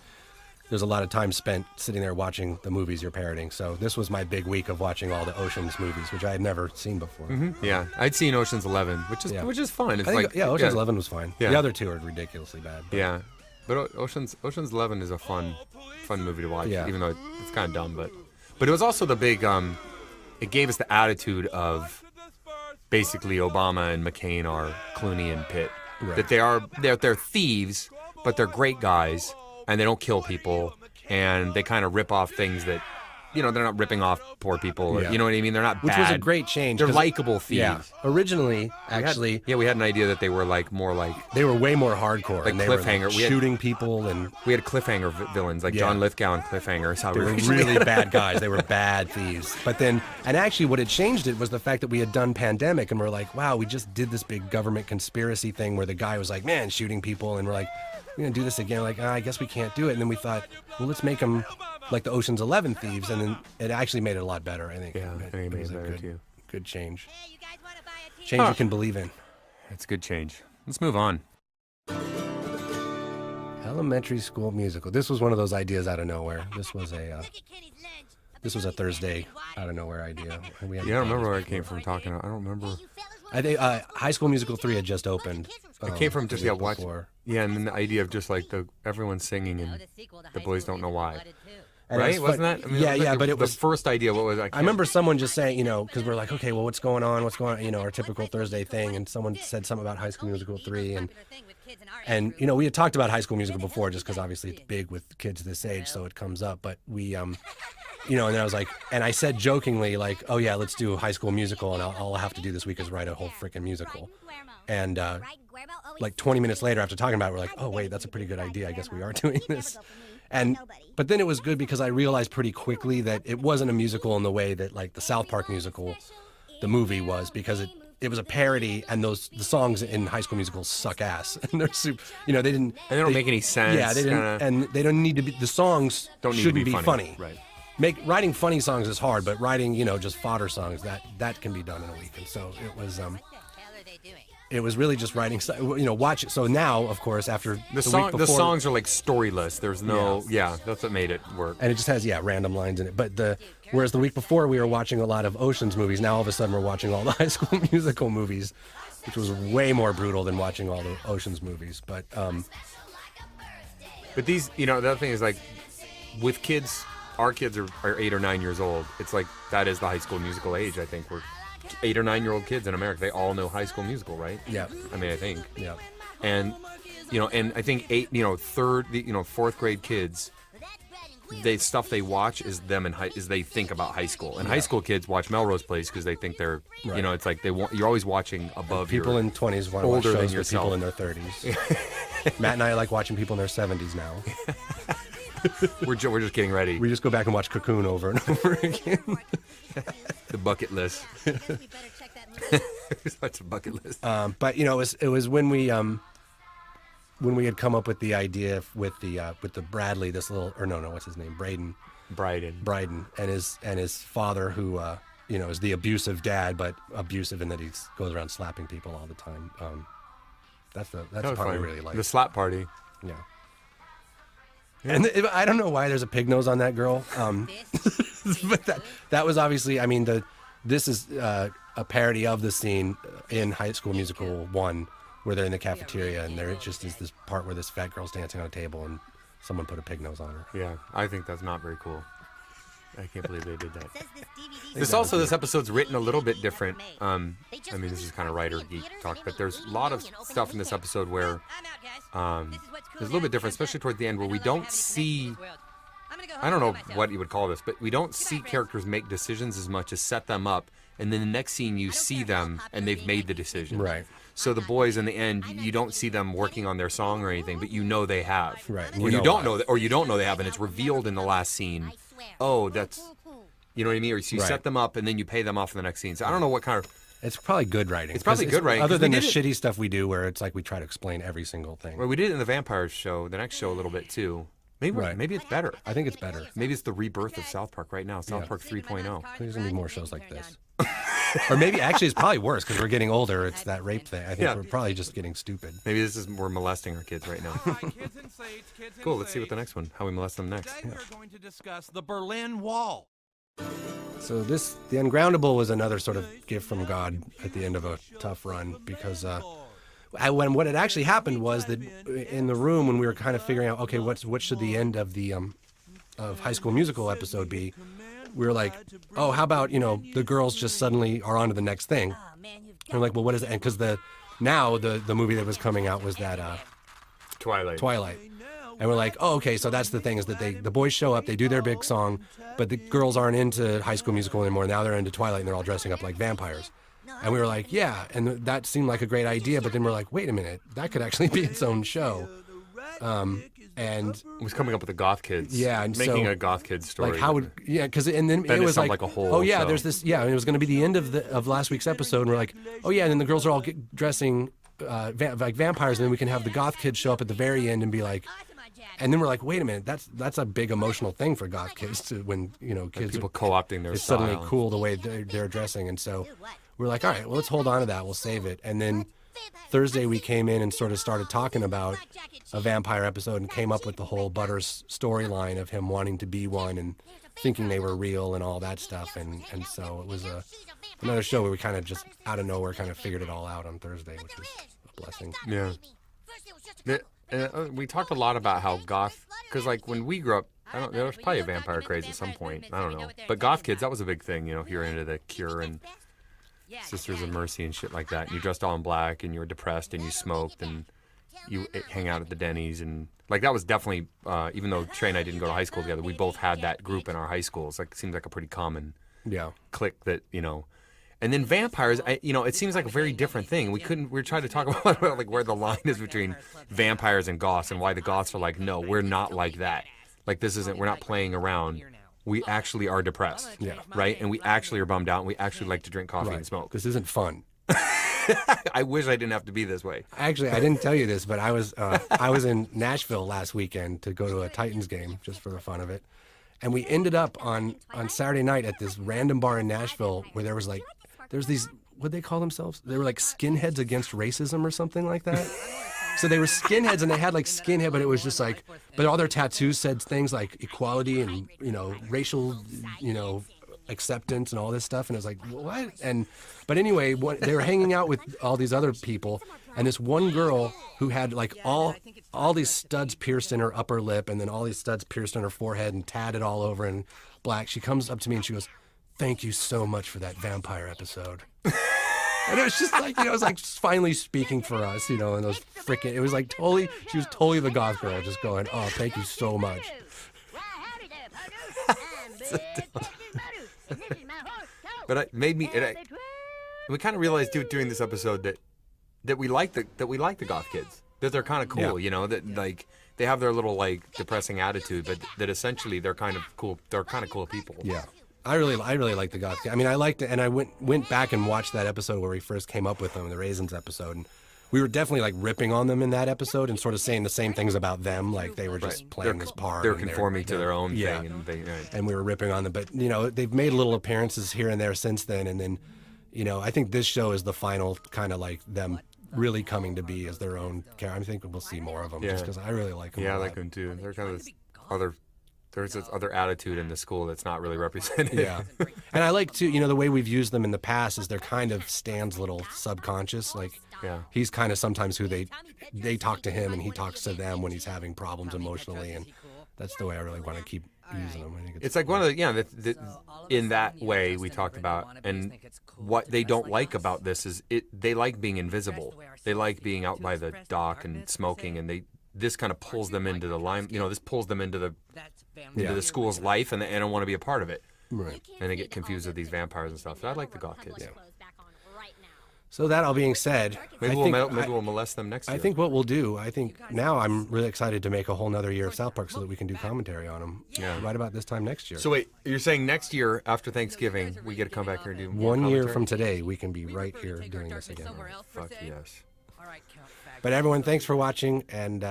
there's a lot of time spent sitting there watching the movies you're parroting. So this was my big week of watching all the Ocean's movies, which I had never seen before. Yeah, I'd seen Ocean's 11, which is fun. It's Ocean's 11 was fine. Yeah. The other two are ridiculously bad. But. Yeah, but Ocean's 11 is a fun movie to watch, even though it's kind of dumb. But it was also the big. It gave us the attitude of basically Obama and McCain are Clooney and Pitt. Right. That they're thieves, but they're great guys, and they don't kill people, and they kind of rip off things that, they're not ripping off poor people. Or, you know what I mean? They're not Which bad. was a great change. They're likable thieves. Yeah. Originally, actually... we had an idea that they were more like... They were way more hardcore. Like and they Cliffhanger. Were, shooting people and... We had Cliffhanger villains, like John Lithgow and Cliffhanger. Is how they were really bad guys. They were bad thieves. But then... And actually what had changed it was the fact that we had done Pandemic, and we're like, wow, we just did this big government conspiracy thing where the guy was like, man, shooting people, and we're like... We're going to do this again. Like, I guess we can't do it. And then we thought, well, let's make them like the Ocean's 11 thieves. And then it actually made it a lot better, I think. Yeah, I think it made it better, too. Good change. Hey, you guys wanna buy a Change you can believe in. It's good change. Let's move on. Elementary school musical. This was one of those ideas out of nowhere. This was a Thursday out of nowhere idea. I don't remember where it came from talking. I don't remember. I think High School Musical 3 had just opened. It came from just watching. Before. Yeah, and then the idea of just like everyone singing and the boys don't know why. And right? Wasn't that? I mean, but it was the first idea. What was? I remember someone just saying, because we're like, okay, well, what's going on? What's going on? Our typical Thursday thing. And someone said something about High School Musical 3, and we had talked about High School Musical before, just because obviously it's big with kids this age, so it comes up. But we, and then I was like, and I said jokingly, like, oh yeah, let's do a High School Musical, and all I'll have to do this week is write a whole freaking musical. And like 20 minutes later, after talking about it, we're like, oh wait, that's a pretty good idea. I guess we are doing this. But then it was good because I realized pretty quickly that it wasn't a musical in the way that like the South Park musical, the movie was, because it was a parody, and the songs in High School Musical suck ass, and they're super, they didn't, and they don't make any sense. Yeah, they didn't, and they don't need to be. The songs shouldn't be funny. Right. Writing funny songs is hard, but writing, just fodder songs that can be done in a week. And so it was really just writing, watch it. So now, of course, after the week before, the songs are like storyless. There's no, that's what made it work. And it just has, random lines in it. But whereas the week before we were watching a lot of Ocean's movies, now all of a sudden we're watching all the High School Musical movies, which was way more brutal than watching all the Ocean's movies. But these, the other thing is like, with kids, our kids are 8 or 9 years old. It's like, that is the High School Musical age, I think. We're 8 or 9 year old kids in America. They all know High School Musical, right? Yeah. I mean, I think. Yeah. And, and I think fourth grade kids, stuff they watch is them is they think about high school. And high school kids watch Melrose Place because they think they're, it's like you're always watching above people in 20s want to watch shows with people in their 30s. Matt and I like watching people in their 70s now. We're just getting ready. We just go back and watch Cocoon over and over again. The bucket list. That's a bucket list. But it was when we had come up with the idea with the Bradley, this little, or no, what's his name, Bryden, and his father, who is the abusive dad, but abusive in that he goes around slapping people all the time. That's the part we really like. The slap party. Yeah. And I don't know why there's a pig nose on that girl, but that was obviously, I mean, this is a parody of the scene in High School Musical 1 where they're in the cafeteria, and there just is this part where this fat girl's dancing on a table and someone put a pig nose on her. Yeah, I think that's not very cool. I can't believe they did that. This episode's written a little bit different. I mean, this is kind of writer geek talk, but there's a lot of stuff in this episode where there's a little bit different, especially toward the end, where we don't see, I don't know what you would call this, but we don't see characters make decisions as much as set them up, and then the next scene you see them and they've made the decision. Right. So the boys in the end, you don't see them working on their song or anything, but they have. Right. Or you don't know they have, and it's revealed in the last scene. Oh, that's, you know what I mean? Or so you set them up and then you pay them off in the next scene. So I don't know what kind of... It's probably good writing. It's probably good writing. Other than the shitty stuff we do where it's like we try to explain every single thing. Well, we did it in the Vampires show, the next show a little bit too. Maybe it's better. I think it's better. Maybe it's the rebirth of South Park right now, South Park 3.0. There's going to be more shows like this. Or maybe actually it's probably worse because we're getting older. It's that rape thing. I think Yeah. we're probably just getting stupid. Maybe this is we're molesting our kids right now. Cool. Let's see what the next one. How we molest them next. Today we're going to discuss the Berlin Wall. So the Ungroundable was another sort of gift from God at the end of a tough run because when what had actually happened was that in the room when we were kind of figuring out, okay, what should the end of the of High School Musical episode be, we were like, oh, how about the girls just suddenly are on to the next thing. And we're like, well, what is it? And because the movie that was coming out was that Twilight. And we're like, oh, okay, so that's the thing is that the boys show up, they do their big song, but the girls aren't into High School Musical anymore. Now they're into Twilight and they're all dressing up like vampires. And we were like, yeah, and that seemed like a great idea, but then we're like, wait a minute, that could actually be its own show. And It was coming up with the Goth Kids. Yeah, and making so, a Goth Kids story. like how would because and then Then it it was sounded like like a whole oh yeah, show. there's this and it was going to be the end of last week's episode, and we're like, oh yeah, and then the girls are all dressing like vampires, and then we can have the Goth Kids show up at the very end and be like. And then we're like, wait a minute, that's a big emotional thing for Goth kids to when kids people co-opting their it's style. suddenly cool the way they're dressing, and so we're like, all right, well let's hold on to that, we'll save it. And then Thursday we came in and sort of started talking about a vampire episode and came up with the whole Butters storyline of him wanting to be one and thinking they were real and all that stuff, and so it was another show where we kind of just out of nowhere kind of figured it all out on Thursday, which was a blessing. Yeah. We talked a lot about how goth, because like when we grew up, there was probably a vampire craze at some point. I don't know. But goth kids, that was a big thing, if you're into the Cure and Sisters of Mercy and shit like that. And you dressed all in black and you were depressed and you smoked and you hang out at the Denny's. And like that was definitely, even though Trey and I didn't go to high school together, we both had that group in our high schools. Like, it seems like a pretty common clique that, And then vampires, it seems like a very different thing. We tried to talk about like where the line is between vampires and goths and why the goths are like, no, we're not like that. Like we're not playing around. We actually are depressed, right? And we actually are bummed out and we actually like to drink coffee and smoke. This isn't fun. I wish I didn't have to be this way. Actually, I didn't tell you this, but I was in Nashville last weekend to go to a Titans game just for the fun of it. And we ended up on Saturday night at this random bar in Nashville where there's these, what'd they call themselves? They were like skinheads against racism or something like that. So they were skinheads and they had like skinhead, but it was just like, but all their tattoos said things like equality and, racial, acceptance and all this stuff. And it was like, what? But anyway, they were hanging out with all these other people. And this one girl who had like all these studs pierced in her upper lip and then all these studs pierced on her forehead and tatted all over in black. She comes up to me and she goes, thank you so much for that vampire episode. And it was just like, it was like finally speaking for us, and those freaking, it was like she was totally the goth girl just going, oh, thank you so much. But it made me, we kind of realized doing this episode that we like the goth kids, that they're kind of cool, that like they have their little like depressing attitude, but that essentially they're kind of cool. They're kind of cool people. Yeah. I really like the goth. I mean, I liked it, and I went back and watched that episode where we first came up with them, the Raisins episode, and we were definitely like ripping on them in that episode and sort of saying the same things about them, like they were just playing this part. They're conforming to their own thing, and we were ripping on them. But they've made little appearances here and there since then, and then, I think this show is the final kind of like them really coming to be as their own character. I think we'll see more of them just because I really like them. Yeah, I like them too. They're kind of there's this other attitude in the school that's not really represented. Yeah. And I like too, the way we've used them in the past is they're kind of Stan's little subconscious. Like, he's kind of sometimes who they talk to him and he talks to them when he's having problems emotionally. And that's the way I really want to keep using them. I think it's like one of the, in that way we talked about, and what they don't like about this is they like being invisible. They like being out by the dock and smoking, and this kind of pulls them into the line. This pulls them into the school's life, and they don't want to be a part of it. Right. And they get confused with these vampires and stuff. So I like the goth kids. Yeah. So that all being said, maybe we'll molest them next year. I think what we'll do, now I'm really excited to make a whole nother year of South Park so that we can do commentary on them. Yeah. Right about this time next year. So wait, you're saying next year after Thanksgiving we get to come back here and do more 1 year commentary? from today we can be right here doing this again. Fuck yes. But everyone, thanks for watching, and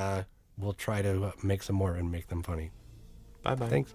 we'll try to make some more and make them funny. Bye-bye. Thanks.